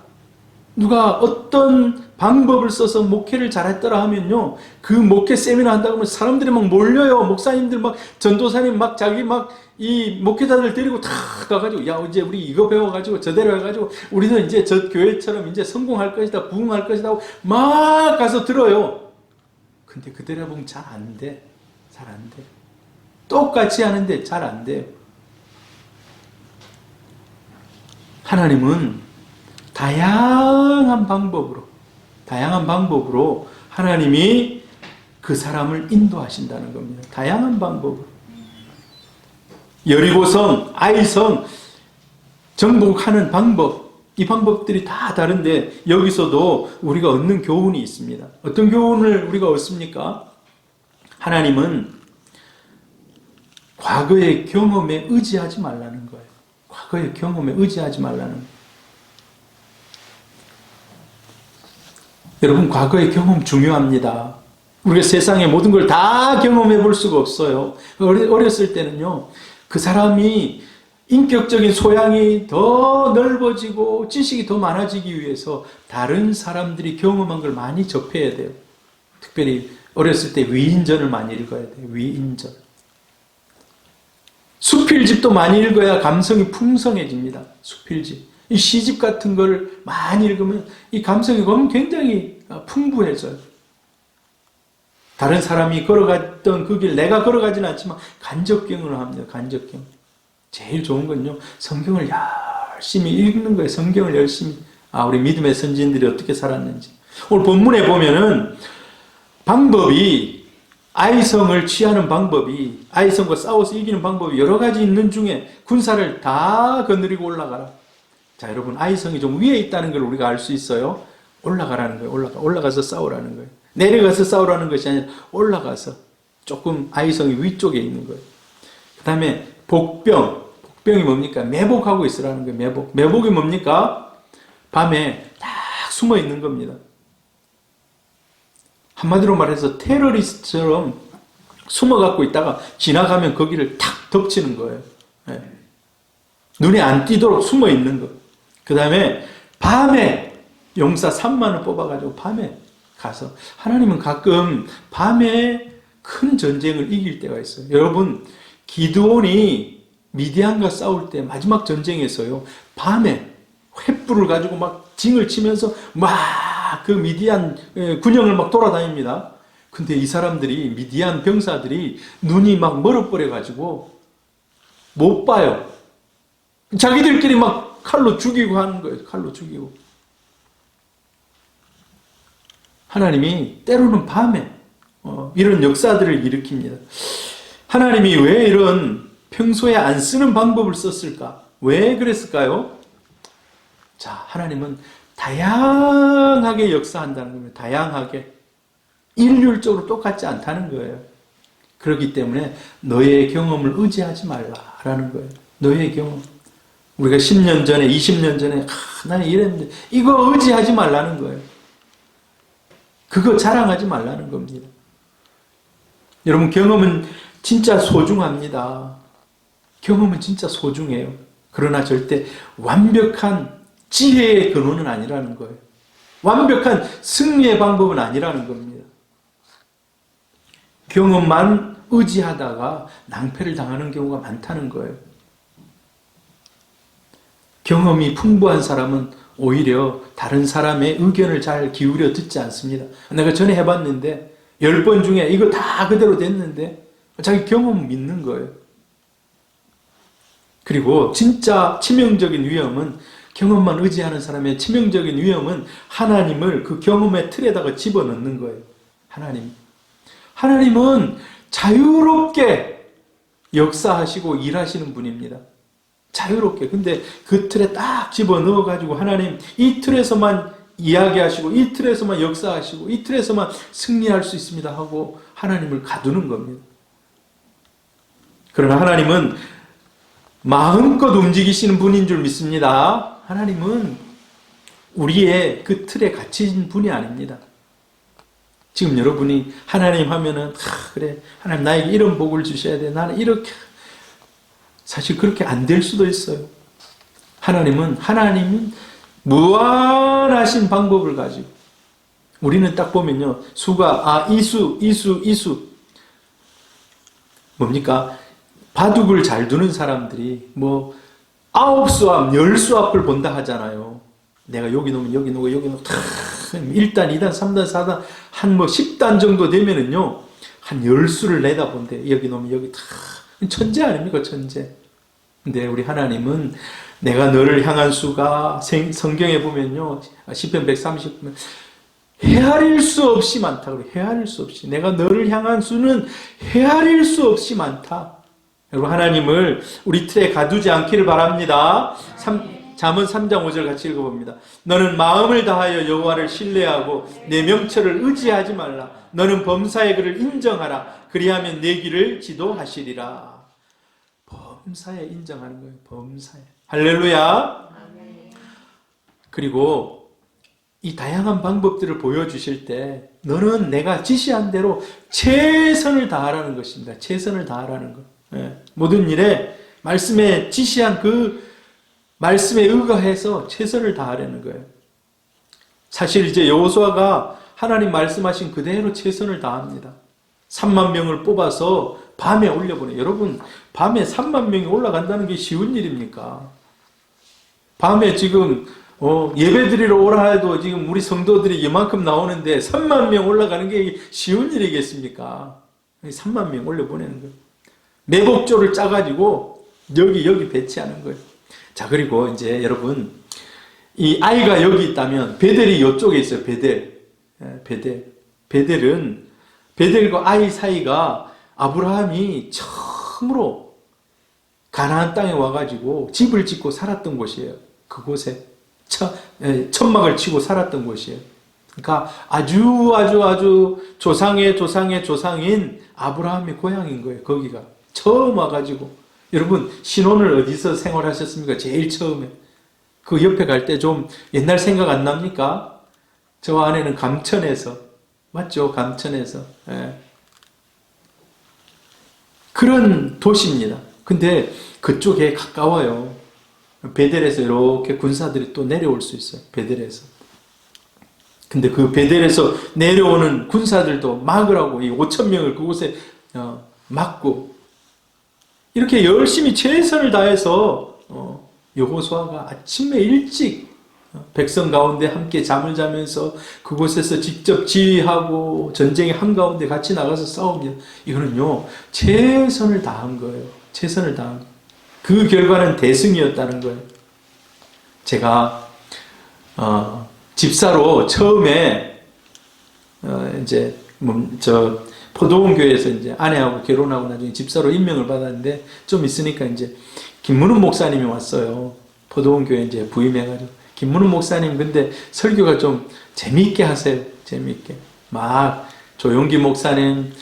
누가 어떤 방법을 써서 목회를 잘했더라 하면요, 그 목회 세미나 한다고 하면 사람들이 막 몰려요. 목사님들 막, 전도사님 막 자기 막 이 목회자들 데리고 다 가가지고, 야, 이제 우리 이거 배워가지고 저대로 해가지고 우리는 이제 저 교회처럼 이제 성공할 것이다, 부흥할 것이다 하고 막 가서 들어요. 근데 그대로 보면 잘 안 돼. 똑같이 하는데 잘 안 돼요. 하나님은 다양한 방법으로 하나님이 그 사람을 인도하신다는 겁니다. 다양한 방법으로. 여리고성, 아이성 정복하는 방법, 이 방법들이 다 다른데 여기서도 우리가 얻는 교훈이 있습니다. 어떤 교훈을 우리가 얻습니까? 하나님은 과거의 경험에 의지하지 말라는 거예요. 과거의 경험에 의지하지 말라는 거예요. 여러분, 과거의 경험 중요합니다. 우리가 세상의 모든 걸 다 경험해 볼 수가 없어요. 어렸을 때는요, 그 사람이 인격적인 소양이 더 넓어지고 지식이 더 많아지기 위해서 다른 사람들이 경험한 걸 많이 접해야 돼요. 특별히 어렸을 때 위인전을 많이 읽어야 돼요. 위인전. 수필집도 많이 읽어야 감성이 풍성해집니다. 수필집. 이 시집 같은 걸 많이 읽으면 이 감성이 굉장히 풍부해져요. 다른 사람이 걸어갔던 그 길 내가 걸어가지는 않지만 간접경을 합니다. 간접경. 제일 좋은 건요, 성경을 열심히 읽는 거예요. 성경을 열심히. 우리 믿음의 선지인들이 어떻게 살았는지. 오늘 본문에 보면은 방법이, 아이성을 취하는 방법이, 아이성과 싸워서 이기는 방법이 여러 가지 있는 중에 군사를 다 거느리고 올라가라. 자, 여러분, 아이성이 좀 위에 있다는 걸 우리가 알 수 있어요. 올라가라는 거예요. 올라가서 싸우라는 거예요. 내려가서 싸우라는 것이 아니라 올라가서 조금 아이성이 위쪽에 있는 거예요. 그 다음에 복병이 뭡니까? 매복하고 있으라는 거예요. 매복이 뭡니까? 밤에 딱 숨어 있는 겁니다. 한마디로 말해서 테러리스트처럼 숨어갖고 있다가 지나가면 거기를 탁 덮치는 거예요. 네. 눈에 안 띄도록 숨어 있는 거. 그 다음에 밤에 용사 3만을 뽑아가지고 밤에 가서, 하나님은 가끔 밤에 큰 전쟁을 이길 때가 있어요. 여러분, 기드온이 미디안과 싸울 때 마지막 전쟁에서요, 밤에 횃불을 가지고 막 징을 치면서 막 그 미디안 군영을 막 돌아다닙니다. 근데 이 사람들이, 미디안 병사들이 눈이 막 멀어버려 가지고 못 봐요. 자기들끼리 막 칼로 죽이고 하는 거예요. 칼로 죽이고. 하나님이 때로는 밤에 이런 역사들을 일으킵니다. 하나님이 왜 이런 평소에 안 쓰는 방법을 썼을까? 왜 그랬을까요? 자, 하나님은 다양하게 역사한다는 겁니다. 다양하게. 일률적으로 똑같지 않다는 거예요. 그렇기 때문에 너의 경험을 의지하지 말라라는 거예요. 너의 경험. 우리가 10년 전에, 20년 전에 나는 이랬는데 이거 의지하지 말라는 거예요. 그거 자랑하지 말라는 겁니다. 여러분, 경험은 진짜 소중합니다. 경험은 진짜 소중해요. 그러나 절대 완벽한 지혜의 근원은 아니라는 거예요. 완벽한 승리의 방법은 아니라는 겁니다. 경험만 의지하다가 낭패를 당하는 경우가 많다는 거예요. 경험이 풍부한 사람은 오히려 다른 사람의 의견을 잘 기울여 듣지 않습니다. 내가 전에 해봤는데 10번 중에 이거 다 그대로 됐는데 자기 경험을 믿는 거예요. 그리고 진짜 치명적인 위험은, 경험만 의지하는 사람의 치명적인 위험은 하나님을 그 경험의 틀에다가 집어넣는 거예요. 하나님은 자유롭게 역사하시고 일하시는 분입니다. 자유롭게. 근데 그 틀에 딱 집어넣어가지고 하나님 이 틀에서만 이야기하시고 이 틀에서만 역사하시고 이 틀에서만 승리할 수 있습니다 하고 하나님을 가두는 겁니다. 그러나 하나님은 마음껏 움직이시는 분인 줄 믿습니다. 하나님은 우리의 그 틀에 갇힌 분이 아닙니다. 지금 여러분이 하나님 하면은 그래 하나님 나에게 이런 복을 주셔야 돼. 나는 이렇게, 사실 그렇게 안 될 수도 있어요. 하나님은 무한하신 방법을 가지고, 우리는 딱 보면요, 수가 이수 뭡니까? 바둑을 잘 두는 사람들이 뭐 9수 앞, 10수 앞을 본다 하잖아요. 내가 여기 놓으면 여기 놓고 여기 놓고 1단, 2단, 3단, 4단 한 뭐 10단 정도 되면은요 한 10수를 내다본대. 여기 놓으면 여기 다 천재 아닙니까? 천재. 근데 우리 하나님은 내가 너를 향한 수가 성경에 보면요 시편 130편 헤아릴 수 없이 많다. 그래. 헤아릴 수 없이. 내가 너를 향한 수는 헤아릴 수 없이 많다. 여러분, 하나님을 우리 틀에 가두지 않기를 바랍니다. 잠언 3장 5절 같이 읽어봅니다. 너는 마음을 다하여 여호와를 신뢰하고 내 명철을 의지하지 말라. 너는 범사의 그를 인정하라. 그리하면 내 길을 지도하시리라. 범사에 인정하는 거예요. 범사에. 할렐루야. 그리고 이 다양한 방법들을 보여주실 때 너는 내가 지시한 대로 최선을 다하라는 것입니다. 최선을 다하라는 것. 예. 모든 일에 말씀에 지시한 그 말씀에 의거해서 최선을 다하라는 거예요. 사실 이제 여호수아가 하나님 말씀하신 그대로 최선을 다합니다. 3만 명을 뽑아서 밤에 올려보내요. 여러분, 밤에 3만 명이 올라간다는 게 쉬운 일입니까? 밤에 지금 예배드리러 오라 해도 지금 우리 성도들이 이만큼 나오는데 3만 명 올라가는 게 쉬운 일이겠습니까? 3만 명 올려보내는 거예요. 매복조를 짜가지고 여기 배치하는 거예요. 자, 그리고 이제 여러분, 이 아이가 여기 있다면 베델이 이쪽에 있어요. 베델과 아이 사이가 아브라함이 처음으로 가나안 땅에 와가지고 집을 짓고 살았던 곳이에요. 그곳에 천막을 치고 살았던 곳이에요. 그러니까 아주 조상인 아브라함의 고향인 거예요. 거기가 처음 와가지고. 여러분, 신혼을 어디서 생활하셨습니까? 제일 처음에. 그 옆에 갈 때 좀 옛날 생각 안 납니까? 저 아내는 감천에서, 맞죠? 감천에서. 예. 그런 도시입니다. 근데 그쪽에 가까워요. 베델에서 이렇게 군사들이 또 내려올 수 있어요. 베델에서. 근데 그 베델에서 내려오는 군사들도 막으라고 이 5,000명을 그곳에 막고, 이렇게 열심히 최선을 다해서 여호수아가 아침에 일찍 백성 가운데 함께 잠을 자면서 그곳에서 직접 지휘하고 전쟁의 한가운데 같이 나가서 싸웁니다. 이거는요, 최선을 다한 거예요. 최선을 다한. 그 결과는 대승이었다는 거예요. 제가 집사로 처음에 이제 포도원 교회에서 이제 아내하고 결혼하고 나중에 집사로 임명을 받았는데, 좀 있으니까 이제 김문훈 목사님이 왔어요. 포도원 교회 이제 부임해가지고. 김문훈 목사님 근데 설교가 좀 재미있게 하세요. 재미있게. 막 조용기 목사님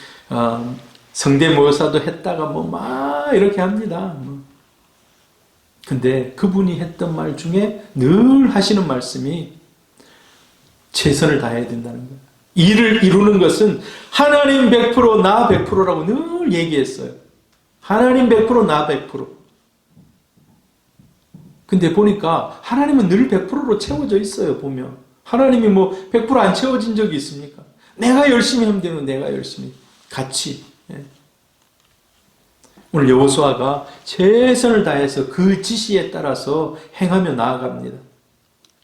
성대모사도 했다가 막 이렇게 합니다. 근데 그분이 했던 말 중에 늘 하시는 말씀이 최선을 다해야 된다는 거예요. 일을 이루는 것은 하나님 100%, 나 100%라고 늘 얘기했어요. 하나님 100%, 나 100%. 근데 보니까 하나님은 늘 100%로 채워져 있어요, 보면. 하나님이 뭐 100%안 채워진 적이 있습니까? 내가 열심히 하면 되는 내가 열심히. 같이. 예. 오늘 여호수아가 최선을 다해서 그 지시에 따라서 행하며 나아갑니다.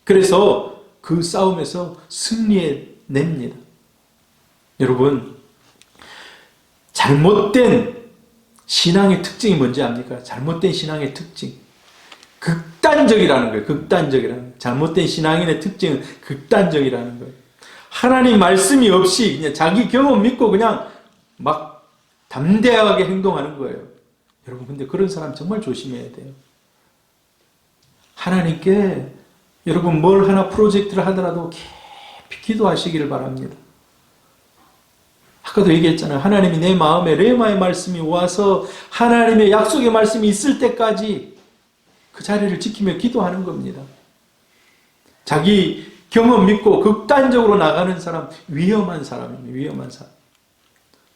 그래서 그 싸움에서 승리해냅니다. 여러분, 잘못된 신앙의 특징이 뭔지 압니까? 잘못된 신앙의 특징. 극단적이라는 거예요. 극단적이라는 거예요. 잘못된 신앙인의 특징은 극단적이라는 거예요. 하나님 말씀이 없이 그냥 자기 경험 믿고 그냥 막 담대하게 행동하는 거예요. 여러분, 근데 그런 사람 정말 조심해야 돼요. 하나님께 여러분 뭘 하나 프로젝트를 하더라도 깊이 기도하시기를 바랍니다. 아까도 얘기했잖아요. 하나님이 내 마음에 레마의 말씀이 와서 하나님의 약속의 말씀이 있을 때까지 그 자리를 지키며 기도하는 겁니다. 자기 경험 믿고 극단적으로 나가는 사람, 위험한 사람입니다. 위험한 사람.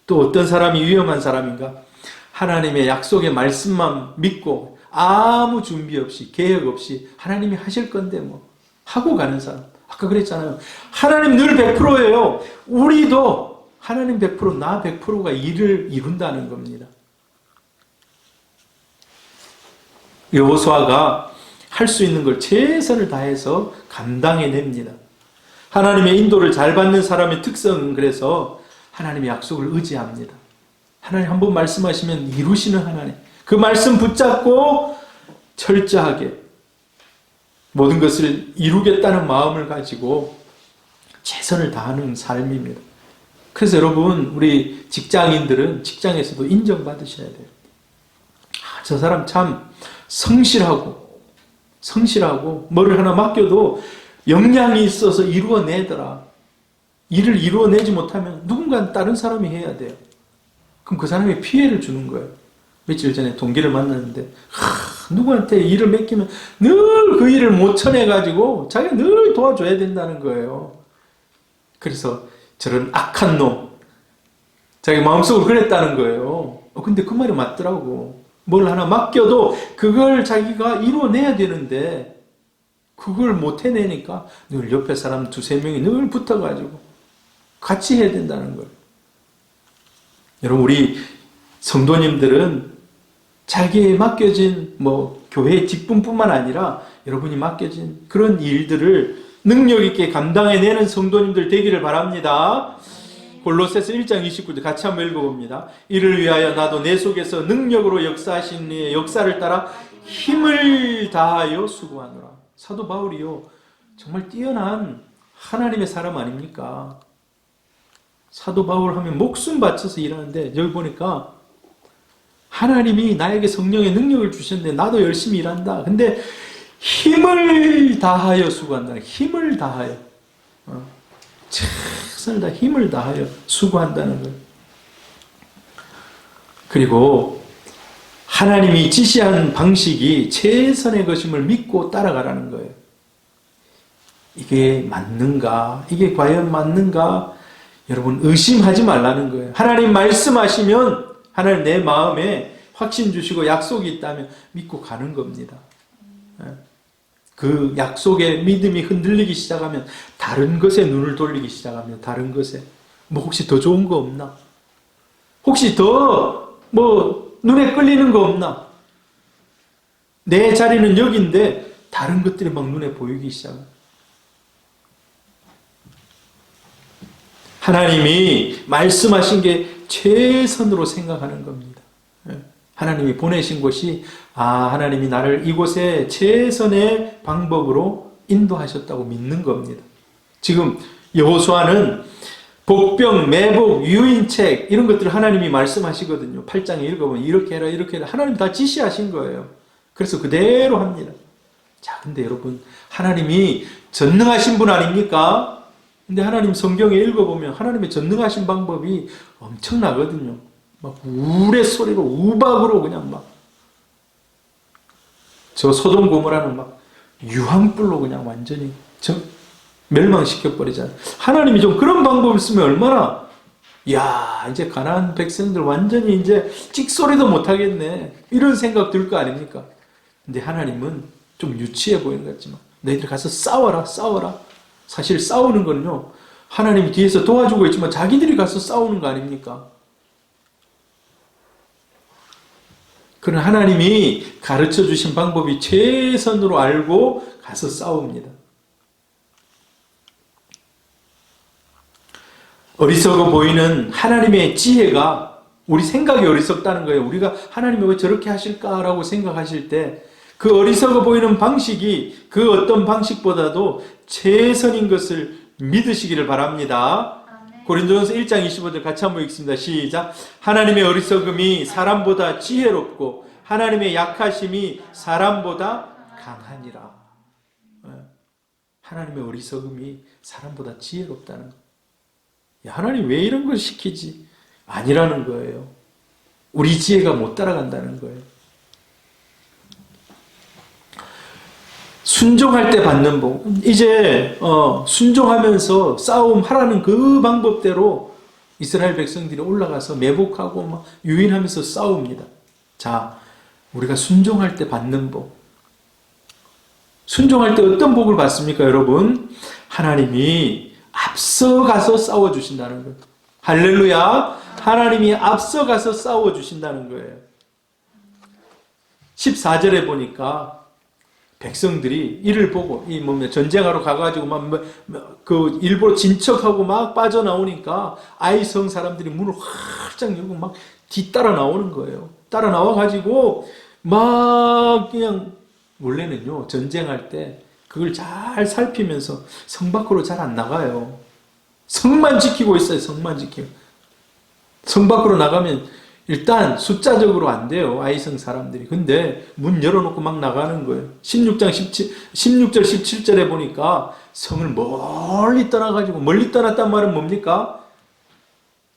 또 어떤 사람이 위험한 사람인가? 하나님의 약속의 말씀만 믿고 아무 준비 없이 계획 없이 하나님이 하실 건데 뭐 하고 가는 사람. 아까 그랬잖아요. 하나님 늘 100%예요. 우리도 하나님 100%, 나 100%가 일을 이룬다는 겁니다. 여호수아가 할 수 있는 걸 최선을 다해서 감당해냅니다. 하나님의 인도를 잘 받는 사람의 특성은 그래서 하나님의 약속을 의지합니다. 하나님 한번 말씀하시면 이루시는 하나님. 그 말씀 붙잡고 철저하게 모든 것을 이루겠다는 마음을 가지고 최선을 다하는 삶입니다. 그래서 여러분, 우리 직장인들은 직장에서도 인정받으셔야 돼요. 저 사람 참 성실하고 뭐를 하나 맡겨도 역량이 있어서 이루어내더라. 일을 이루어내지 못하면 누군가 다른 사람이 해야 돼요. 그럼 그 사람이 피해를 주는 거예요. 며칠 전에 동기를 만났는데 누구한테 일을 맡기면 늘 그 일을 못 쳐내가지고 자기가 늘 도와줘야 된다는 거예요. 그래서 저런 악한 놈, 자기 마음속으로 그랬다는 거예요. 근데 그 말이 맞더라고. 뭘 하나 맡겨도 그걸 자기가 이루어내야 되는데 그걸 못 해내니까 늘 옆에 사람 두세 명이 늘 붙어가지고 같이 해야 된다는 거예요. 여러분, 우리 성도님들은 자기에 맡겨진 교회 직분뿐만 아니라 여러분이 맡겨진 그런 일들을 능력 있게 감당해내는 성도님들 되기를 바랍니다. 골로새서 1장 29절 같이 한번 읽어봅니다. 이를 위하여 나도 내 속에서 능력으로 역사하신 이의 역사를 따라 힘을 다하여 수고하노라. 사도 바울이요, 정말 뛰어난 하나님의 사람 아닙니까? 사도 바울 하면 목숨 바쳐서 일하는데 여기 보니까 하나님이 나에게 성령의 능력을 주셨는데 나도 열심히 일한다. 근데 힘을 다하여 수고한다. 힘을 다하여. 최선을 다 힘을 다하여 수고한다는 거예요. 그리고 하나님이 지시한 방식이 최선의 것임을 믿고 따라가라는 거예요. 이게 맞는가? 이게 과연 맞는가? 여러분, 의심하지 말라는 거예요. 하나님 말씀하시면 하나님 내 마음에 확신 주시고 약속이 있다면 믿고 가는 겁니다. 그 약속의 믿음이 흔들리기 시작하면 다른 것에 눈을 돌리기 시작하면 다른 것에 혹시 더 좋은 거 없나? 혹시 더 눈에 끌리는 거 없나? 내 자리는 여기인데 다른 것들이 막 눈에 보이기 시작합니다. 하나님이 말씀하신 게 최선으로 생각하는 겁니다. 하나님이 보내신 곳이 하나님이 나를 이곳에 최선의 방법으로 인도하셨다고 믿는 겁니다. 지금 여호수아는 복병, 매복, 유인책 이런 것들을 하나님이 말씀하시거든요. 8장에 읽어보면 이렇게 해라 이렇게 해라 하나님 다 지시하신 거예요. 그래서 그대로 합니다. 자, 근데 여러분, 하나님이 전능하신 분 아닙니까? 근데 하나님 성경에 읽어보면 하나님의 전능하신 방법이 엄청나거든요. 막 우레소리로 우박으로 그냥 막 저 소돔 고모라는 막 유황불로 그냥 완전히 멸망시켜버리잖아요. 하나님이 좀 그런 방법을 쓰면 얼마나, 야, 이제 가나안 백성들 완전히 이제 찍소리도 못하겠네. 이런 생각 들 거 아닙니까? 근데 하나님은 좀 유치해 보이는 것 같지만, 너희들 가서 싸워라, 싸워라. 사실 싸우는 거는요, 하나님이 뒤에서 도와주고 있지만 자기들이 가서 싸우는 거 아닙니까? 그런 하나님이 가르쳐 주신 방법이 최선으로 알고 가서 싸웁니다. 어리석어 보이는 하나님의 지혜가 우리 생각이 어리석다는 거예요. 우리가 하나님이 왜 저렇게 하실까라고 생각하실 때 그 어리석어 보이는 방식이 그 어떤 방식보다도 최선인 것을 믿으시기를 바랍니다. 고린도전서 1장 25절 같이 한번 읽습니다. 시작. 하나님의 어리석음이 사람보다 지혜롭고 하나님의 약하심이 사람보다 강하니라. 하나님의 어리석음이 사람보다 지혜롭다는 거. 하나님 왜 이런 걸 시키지? 아니라는 거예요. 우리 지혜가 못 따라간다는 거예요. 순종할 때 받는 복. 이제 순종하면서 싸움하라는 그 방법대로 이스라엘 백성들이 올라가서 매복하고 막 유인하면서 싸웁니다. 자, 우리가 순종할 때 받는 복. 순종할 때 어떤 복을 받습니까, 여러분? 하나님이 앞서가서 싸워주신다는 거예요. 할렐루야! 하나님이 앞서가서 싸워주신다는 거예요. 14절에 보니까 백성들이 이를 보고, 전쟁하러 가가지고 그 일부러 진척하고 막 빠져나오니까 아이성 사람들이 문을 활짝 열고 막 뒤따라 나오는 거예요. 따라 나와가지고 막 그냥, 원래는요, 전쟁할 때 그걸 잘 살피면서 성 밖으로 잘 안 나가요. 성만 지키고 있어요. 성만 지키고. 성 밖으로 나가면 일단 숫자적으로 안 돼요. 아이성 사람들이. 근데 문 열어놓고 막 나가는 거예요. 16절 17절에 보니까 성을 멀리 떠나가지고, 멀리 떠났단 말은 뭡니까?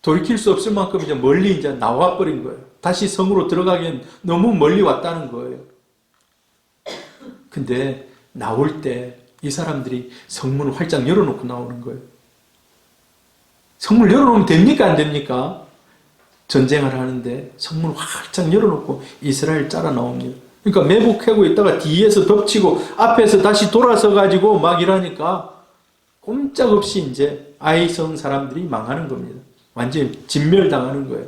돌이킬 수 없을 만큼 이제 멀리 이제 나와버린 거예요. 다시 성으로 들어가기엔 너무 멀리 왔다는 거예요. 근데 나올 때 이 사람들이 성문을 활짝 열어놓고 나오는 거예요. 성문을 열어놓으면 됩니까? 안 됩니까? 전쟁을 하는데 성문을 활짝 열어놓고 이스라엘 짜라 나옵니다. 그러니까 매복하고 있다가 뒤에서 덮치고 앞에서 다시 돌아서 가지고 막 이러니까 꼼짝없이 이제 아이성 사람들이 망하는 겁니다. 완전히 진멸당하는 거예요.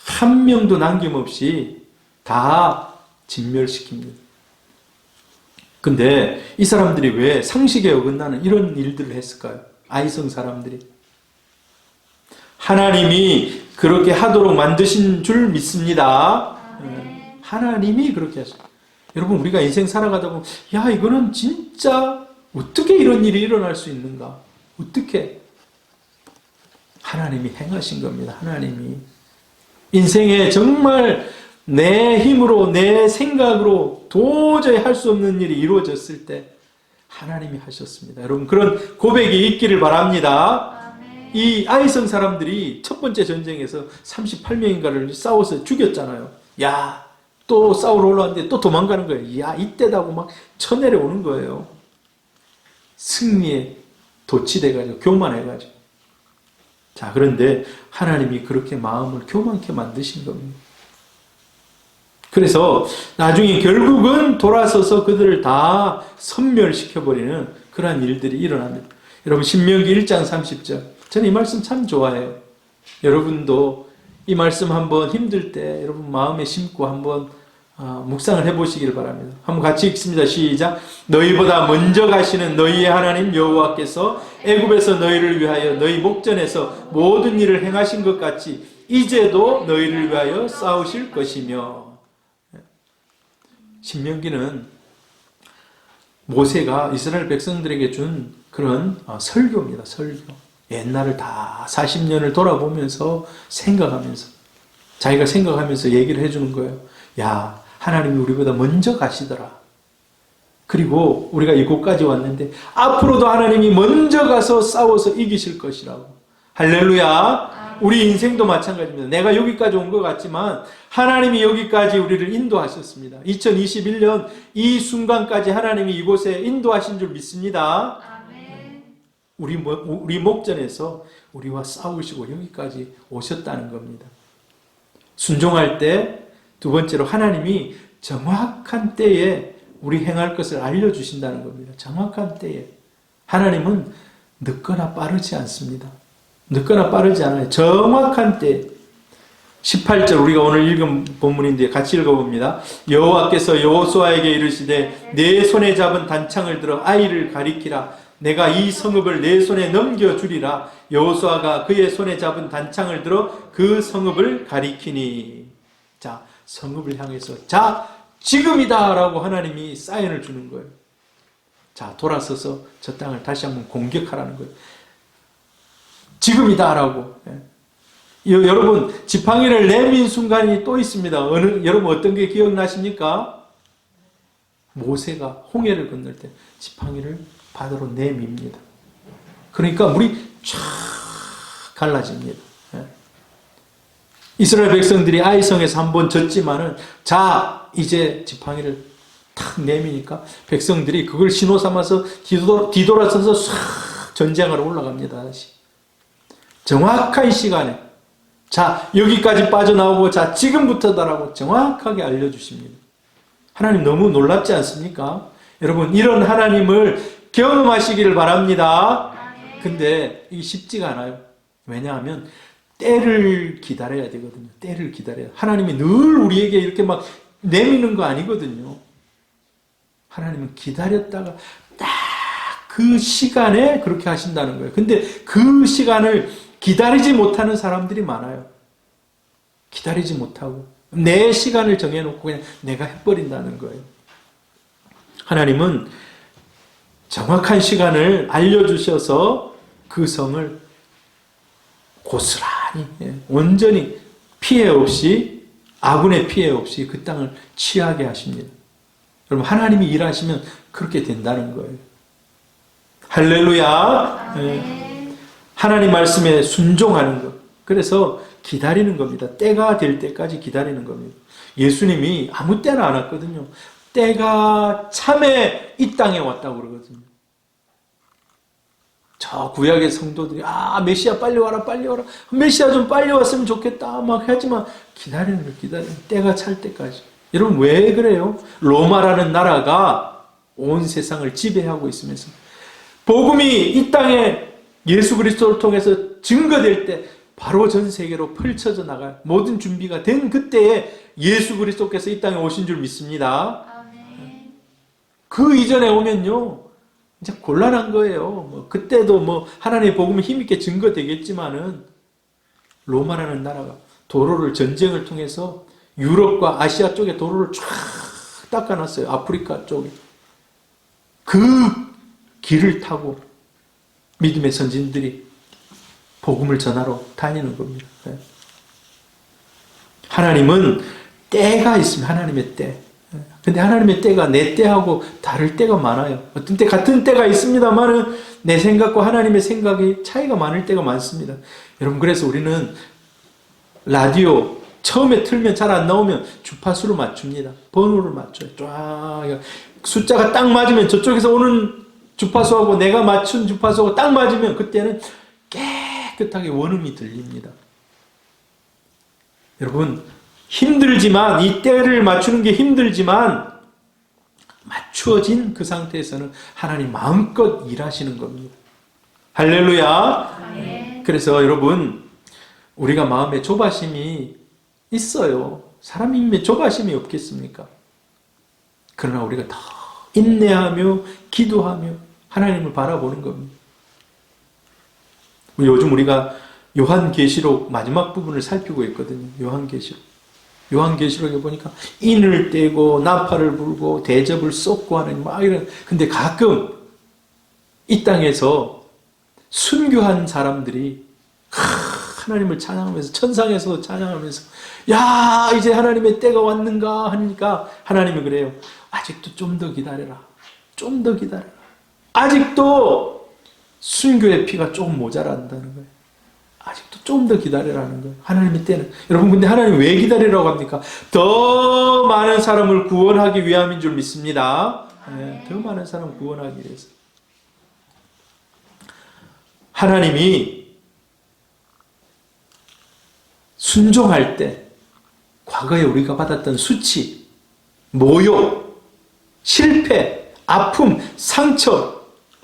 한 명도 남김없이 다 진멸시킵니다. 근데 이 사람들이 왜 상식에 어긋나는 이런 일들을 했을까요? 아이성 사람들이. 하나님이 그렇게 하도록 만드신 줄 믿습니다. 하나님이 그렇게 하셨어요. 여러분, 우리가 인생 살아가다 보면, 야, 이거는 진짜 어떻게 이런 일이 일어날 수 있는가? 어떻게? 하나님이 행하신 겁니다. 하나님이. 인생에 정말 내 힘으로, 내 생각으로 도저히 할 수 없는 일이 이루어졌을 때 하나님이 하셨습니다. 여러분, 그런 고백이 있기를 바랍니다. 이 아이성 사람들이 첫 번째 전쟁에서 38명인가를 싸워서 죽였잖아요. 야, 또 싸우러 올라왔는데 또 도망가는 거예요. 야, 이때다고 막 쳐내려오는 거예요. 승리에 도취돼가지고, 교만해가지고. 자, 그런데 하나님이 그렇게 마음을 교만케 만드신 겁니다. 그래서 나중에 결국은 돌아서서 그들을 다 섬멸시켜버리는 그러한 일들이 일어납니다. 여러분, 신명기 1장 30절. 저는 이 말씀 참 좋아해요. 여러분도 이 말씀 한번 힘들 때 여러분 마음에 심고 한번 묵상을 해보시길 바랍니다. 한번 같이 읽습니다. 시작. 너희보다 먼저 가시는 너희의 하나님 여호와께서 애굽에서 너희를 위하여 너희 목전에서 모든 일을 행하신 것 같이 이제도 너희를 위하여 싸우실 것이며. 신명기는 모세가 이스라엘 백성들에게 준 그런 설교입니다. 설교. 옛날을 다 40년을 돌아보면서 생각하면서 자기가 생각하면서 얘기를 해주는 거예요. 야, 하나님이 우리보다 먼저 가시더라. 그리고 우리가 이곳까지 왔는데 앞으로도 하나님이 먼저 가서 싸워서 이기실 것이라고. 할렐루야. 우리 인생도 마찬가지입니다. 내가 여기까지 온 것 같지만 하나님이 여기까지 우리를 인도하셨습니다. 2021년 이 순간까지 하나님이 이곳에 인도하신 줄 믿습니다. 우리 목전에서 우리와 싸우시고 여기까지 오셨다는 겁니다. 순종할 때 두 번째로 하나님이 정확한 때에 우리 행할 것을 알려주신다는 겁니다. 정확한 때에. 하나님은 늦거나 빠르지 않습니다. 늦거나 빠르지 않아요. 정확한 때. 18절 우리가 오늘 읽은 본문인데 같이 읽어봅니다. 여호와께서 여호수아에게 이르시되 내 손에 잡은 단창을 들어 아이를 가리키라. 내가 이 성읍을 내 손에 넘겨주리라. 여호수아가 그의 손에 잡은 단창을 들어 그 성읍을 가리키니. 자, 성읍을 향해서 자, 지금이다 라고 하나님이 사인을 주는 거예요. 자, 돌아서서 저 땅을 다시 한번 공격하라는 거예요. 지금이다 라고. 여러분, 지팡이를 내민 순간이 또 있습니다. 여러분 어떤 게 기억나십니까? 모세가 홍해를 건널 때 지팡이를 바다로 내밉니다. 그러니까 물이 쫙 갈라집니다. 이스라엘 백성들이 아이성에서 한번 졌지만은 자, 이제 지팡이를 탁 내미니까 백성들이 그걸 신호 삼아서 뒤돌아서서 싹 전쟁하러 올라갑니다. 다시. 정확한 시간에 자, 여기까지 빠져나오고 자, 지금부터다라고 정확하게 알려주십니다. 하나님 너무 놀랍지 않습니까? 여러분, 이런 하나님을 경험하시기를 바랍니다. 근데 이게 쉽지가 않아요. 왜냐하면 때를 기다려야 되거든요. 때를 기다려야. 하나님이 늘 우리에게 이렇게 막 내미는 거 아니거든요. 하나님은 기다렸다가 딱 그 시간에 그렇게 하신다는 거예요. 근데 그 시간을 기다리지 못하는 사람들이 많아요. 기다리지 못하고 내 시간을 정해놓고 그냥 내가 해버린다는 거예요. 하나님은 정확한 시간을 알려주셔서 그 성을 고스란히 온전히 피해 없이 아군의 피해 없이 그 땅을 취하게 하십니다. 여러분, 하나님이 일하시면 그렇게 된다는 거예요. 할렐루야. 하나님 말씀에 순종하는 것. 그래서 기다리는 겁니다. 때가 될 때까지 기다리는 겁니다. 예수님이 아무 때나 안 왔거든요. 때가 참에 이 땅에 왔다고 그러거든요. 저 구약의 성도들이 메시아 빨리 와라 빨리 와라, 메시아 좀 빨리 왔으면 좋겠다 막 하지만 기다리는 거, 기다리는 때가 찰 때까지. 여러분, 왜 그래요? 로마라는 나라가 온 세상을 지배하고 있으면서 복음이 이 땅에 예수 그리스도를 통해서 증거될 때 바로 전 세계로 펼쳐져 나가요. 모든 준비가 된 그때에 예수 그리스도께서 이 땅에 오신 줄 믿습니다. 아멘. 그 이전에 오면요 이제 곤란한 거예요. 그때도 하나님의 복음이 힘있게 증거되겠지만은 로마라는 나라가 도로를 전쟁을 통해서 유럽과 아시아 쪽에 도로를 쫙 닦아놨어요. 아프리카 쪽에. 그 길을 타고 믿음의 선진들이 복음을 전하러 다니는 겁니다. 하나님은 때가 있습니다. 하나님의 때. 근데 하나님의 때가 내 때하고 다를 때가 많아요. 어떤 때 같은 때가 있습니다만은 내 생각과 하나님의 생각이 차이가 많을 때가 많습니다. 여러분, 그래서 우리는 라디오 처음에 틀면 잘 안 나오면 주파수로 맞춥니다. 번호를 맞춰요. 쫙 숫자가 딱 맞으면 저쪽에서 오는 주파수하고 내가 맞춘 주파수하고 딱 맞으면 그때는 깨끗하게 원음이 들립니다. 여러분, 힘들지만 이 때를 맞추는 게 힘들지만 맞추어진 그 상태에서는 하나님 마음껏 일하시는 겁니다. 할렐루야. 네. 그래서 여러분, 우리가 마음에 조바심이 있어요. 사람이 마음에 조바심이 없겠습니까? 그러나 우리가 더 인내하며 기도하며 하나님을 바라보는 겁니다. 요즘 우리가 요한계시록 마지막 부분을 살피고 있거든요. 요한계시록에 보니까 인을 떼고 나팔을 불고 대접을 쏟고 하는 막 이런. 근데 가끔 이 땅에서 순교한 사람들이 하나님을 찬양하면서 천상에서도 찬양하면서 야, 이제 하나님의 때가 왔는가 하니까 하나님이 그래요. 아직도 좀 더 기다려라. 좀 더 기다려라. 아직도 순교의 피가 조금 모자란다는 거예요. 아직도 좀 더 기다리라는 거예요. 하나님의 때는. 여러분, 근데 하나님 왜 기다리라고 합니까? 더 많은 사람을 구원하기 위함인 줄 믿습니다. 네, 더 많은 사람 구원하기 위해서. 하나님이 순종할 때 과거에 우리가 받았던 수치, 모욕, 실패, 아픔, 상처,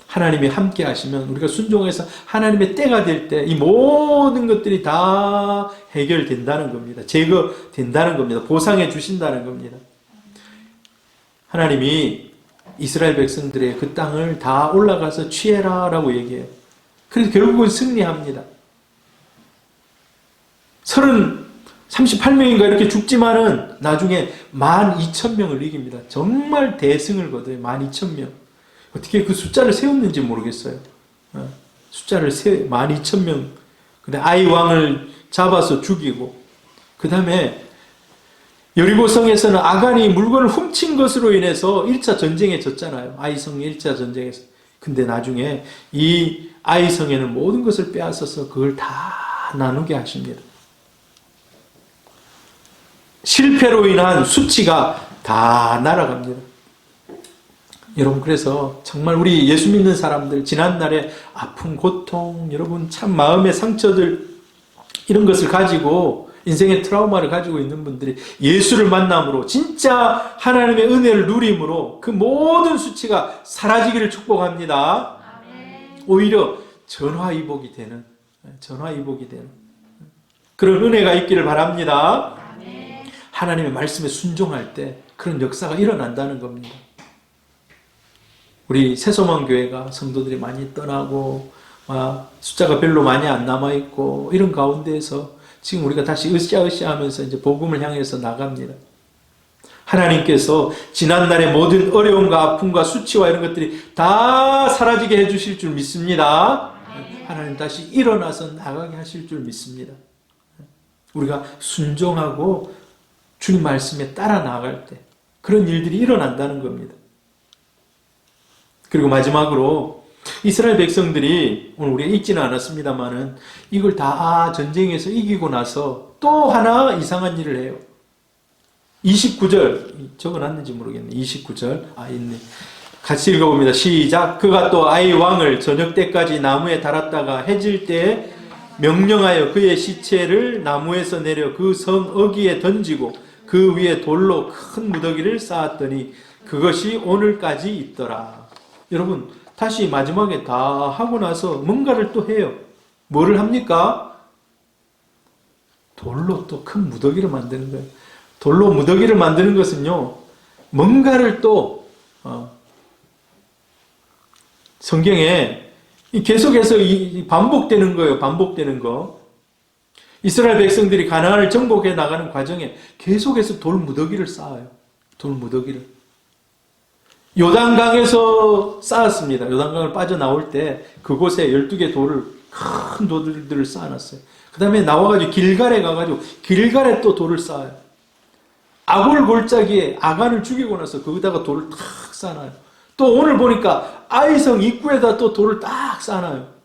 하나님이 함께 하시면 우리가 순종해서 하나님의 때가 될 때 이 모든 것들이 다 해결된다는 겁니다. 제거된다는 겁니다. 보상해 주신다는 겁니다. 하나님이 이스라엘 백성들의 그 땅을 다 올라가서 취해라 라고 얘기해요. 그래서 결국은 승리합니다. 38명인가 이렇게 죽지만은 나중에 12,000명을 이깁니다. 정말 대승을 거둬요. 12,000명. 어떻게 그 숫자를 세웠는지 모르겠어요. 숫자를 12,000명. 근데 아이 왕을 잡아서 죽이고, 그 다음에 여리고성에서는 아간이 물건을 훔친 것으로 인해서 1차 전쟁에 졌잖아요. 아이성 1차 전쟁에서. 근데 나중에 이 아이성에는 모든 것을 빼앗아서 그걸 다 나누게 하십니다. 실패로 인한 수치가 다 날아갑니다. 여러분, 그래서 정말 우리 예수 믿는 사람들, 지난날의 아픔, 고통, 여러분 참 마음의 상처들, 이런 것을 가지고 인생의 트라우마를 가지고 있는 분들이 예수를 만남으로 진짜 하나님의 은혜를 누림으로 그 모든 수치가 사라지기를 축복합니다. 오히려 전화위복이 되는 그런 은혜가 있기를 바랍니다. 하나님의 말씀에 순종할 때 그런 역사가 일어난다는 겁니다. 우리 새소망교회가 성도들이 많이 떠나고 숫자가 별로 많이 안 남아있고 이런 가운데에서 지금 우리가 다시 으쌰으쌰 하면서 이제 복음을 향해서 나갑니다. 하나님께서 지난날의 모든 어려움과 아픔과 수치와 이런 것들이 다 사라지게 해주실 줄 믿습니다. 하나님 다시 일어나서 나가게 하실 줄 믿습니다. 우리가 순종하고 주님 말씀에 따라 나아갈 때 그런 일들이 일어난다는 겁니다. 그리고 마지막으로 이스라엘 백성들이 오늘 우리가 읽지는 않았습니다만은 이걸 다 전쟁에서 이기고 나서 또 하나 이상한 일을 해요. 29절 적어놨는지 모르겠네. 29절 있네. 같이 읽어봅니다. 시작. 그가 또 아이 왕을 저녁 때까지 나무에 달았다가 해질 때에 명령하여 그의 시체를 나무에서 내려 그 성 어귀에 던지고 그 위에 돌로 큰 무더기를 쌓았더니 그것이 오늘까지 있더라. 여러분, 다시 마지막에 다 하고 나서 뭔가를 또 해요. 뭐를 합니까? 돌로 또 큰 무더기를 만드는 거예요. 돌로 무더기를 만드는 것은요, 뭔가를 또 성경에 계속해서 반복되는 거예요. 반복되는 거. 이스라엘 백성들이 가나안을 정복해 나가는 과정에 계속해서 돌 무더기를 쌓아요. 돌 무더기를. 요단강에서 쌓았습니다. 요단강을 빠져나올 때 그곳에 12개 돌을, 큰 돌들을 쌓아놨어요. 그 다음에 나와가지고 길갈에 가가지고 길갈에 또 돌을 쌓아요. 아골 골짜기에 아간을 죽이고 나서 거기다가 돌을 탁 쌓아놔요. 또 오늘 보니까 아이성 입구에다 또 돌을 딱 쌓아놔요.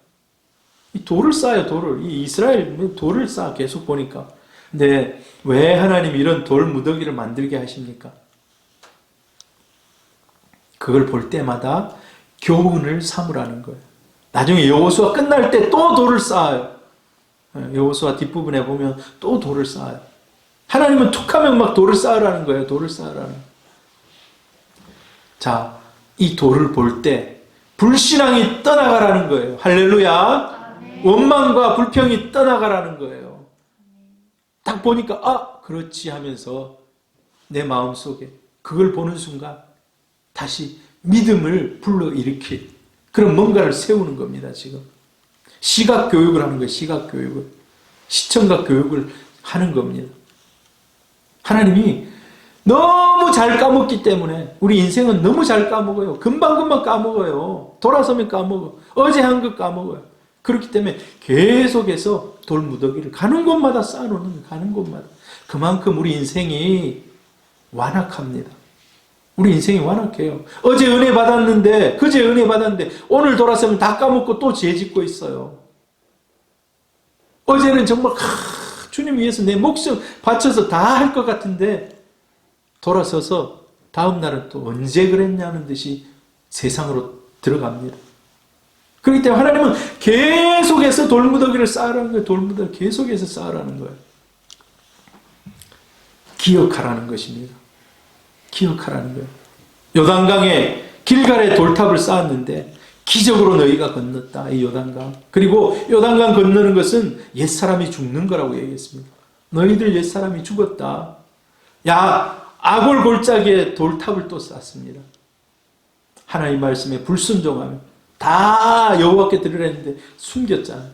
이 돌을 쌓아요, 돌을. 이 이스라엘 돌을 쌓아, 계속 보니까. 근데 왜 하나님이 이런 돌 무더기를 만들게 하십니까? 그걸 볼 때마다 교훈을 삼으라는 거예요. 나중에 여호수아 끝날 때 또 돌을 쌓아요. 여호수아 뒷부분에 보면 또 돌을 쌓아요. 하나님은 툭하면 막 돌을 쌓으라는 거예요. 돌을 쌓으라는. 자, 이 돌을 볼 때 불신앙이 떠나가라는 거예요. 할렐루야. 원망과 불평이 떠나가라는 거예요. 딱 보니까 그렇지 하면서 내 마음속에 그걸 보는 순간 다시 믿음을 불러일으킬 그런 뭔가를 세우는 겁니다. 지금 시각교육을 하는 거예요. 시각교육을. 시청각 교육을 하는 겁니다. 하나님이 너무 잘 까먹기 때문에 우리 인생은 너무 잘 까먹어요. 금방금방 까먹어요. 돌아서면 까먹어. 어제 한 것 까먹어요. 그렇기 때문에 계속해서 돌무더기를 가는 곳마다 쌓아놓는 거예요. 가는 곳마다. 그만큼 우리 인생이 완악합니다. 우리 인생이 완악해요. 어제 은혜 받았는데, 그제 은혜 받았는데 오늘 돌아서면 다 까먹고 또 죄 짓고 있어요. 어제는 정말 주님 위해서 내 목숨 바쳐서 다 할 것 같은데 돌아서서 다음 날은 또 언제 그랬냐는 듯이 세상으로 들어갑니다. 그렇기 때문에 하나님은 계속해서 돌무더기를 쌓으라는 거예요. 돌무더기 계속해서 쌓으라는 거예요. 기억하라는 것입니다. 기억하라는 거예요. 요단강에 길갈에 돌탑을 쌓았는데 기적으로 너희가 건넜다. 이 요단강. 그리고 요단강 건너는 것은 옛사람이 죽는 거라고 얘기했습니다. 너희들 옛사람이 죽었다. 아골 골짜기에 돌탑을 또 쌓습니다. 하나님 말씀에 불순종하며 다 여호와께 드리라 했는데 숨겼잖아요.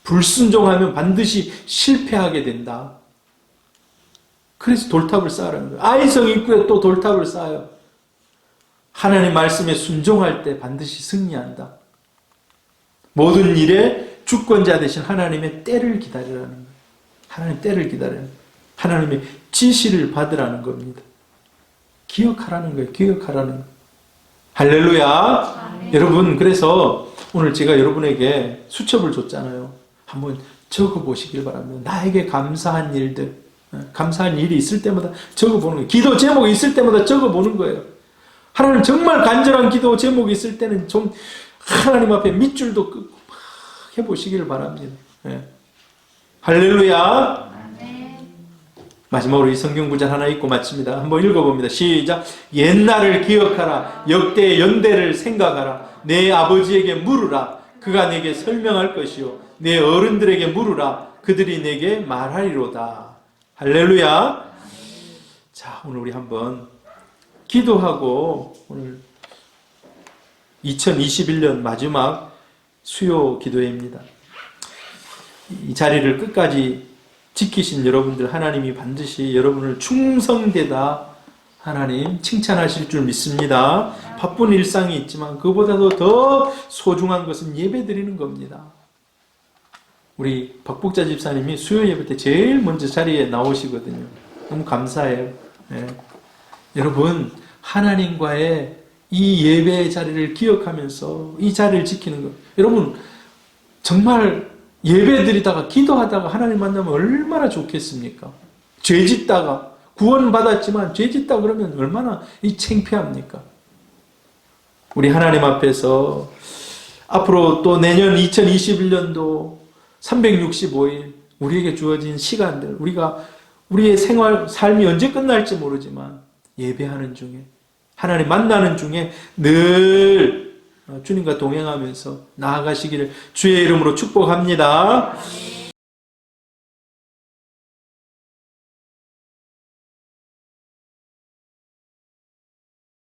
불순종하면 반드시 실패하게 된다. 그래서 돌탑을 쌓으라는 거예요. 아이성 입구에 또 돌탑을 쌓아요. 하나님 말씀에 순종할 때 반드시 승리한다. 모든 일에 주권자 되신 하나님의 때를 기다리라는 거예요. 하나님 때를 기다려요. 하나님의 지시를 받으라는 겁니다. 기억하라는 거예요. 기억하라는 거예요. 할렐루야. 아멘. 여러분, 그래서 오늘 제가 여러분에게 수첩을 줬잖아요. 한번 적어보시길 바랍니다. 나에게 감사한 일들, 감사한 일이 있을 때마다 적어보는 거예요. 기도 제목이 있을 때마다 적어보는 거예요. 하나님 정말 간절한 기도 제목이 있을 때는 좀 하나님 앞에 밑줄도 끄고 막 해보시기를 바랍니다. 네. 할렐루야. 마지막으로 이 성경 구절 하나 읽고 마칩니다. 한번 읽어봅니다. 시작. 옛날을 기억하라. 역대의 연대를 생각하라. 내 아버지에게 물으라. 그가 내게 설명할 것이요. 내 어른들에게 물으라. 그들이 내게 말하리로다. 할렐루야. 자, 오늘 우리 한번 기도하고 오늘 2021년 마지막 수요 기도회입니다. 이 자리를 끝까지 지키신 여러분들 하나님이 반드시 여러분을 충성되다 하나님 칭찬하실 줄 믿습니다. 바쁜 일상이 있지만 그보다도 더 소중한 것은 예배 드리는 겁니다. 우리 박복자 집사님이 수요 예배 때 제일 먼저 자리에 나오시거든요. 너무 감사해요. 네. 여러분 하나님과의 이 예배의 자리를 기억하면서 이 자리를 지키는 것. 여러분 정말 예배 드리다가 기도하다가 하나님 만나면 얼마나 좋겠습니까? 죄 짓다가 구원받았지만 죄 짓다 그러면 얼마나 창피합니까? 우리 하나님 앞에서 앞으로 또 내년 2021년도 365일 우리에게 주어진 시간들 우리의 삶이 언제 끝날지 모르지만 예배하는 중에 하나님 만나는 중에 늘 주님과 동행하면서 나아가시기를 주의 이름으로 축복합니다.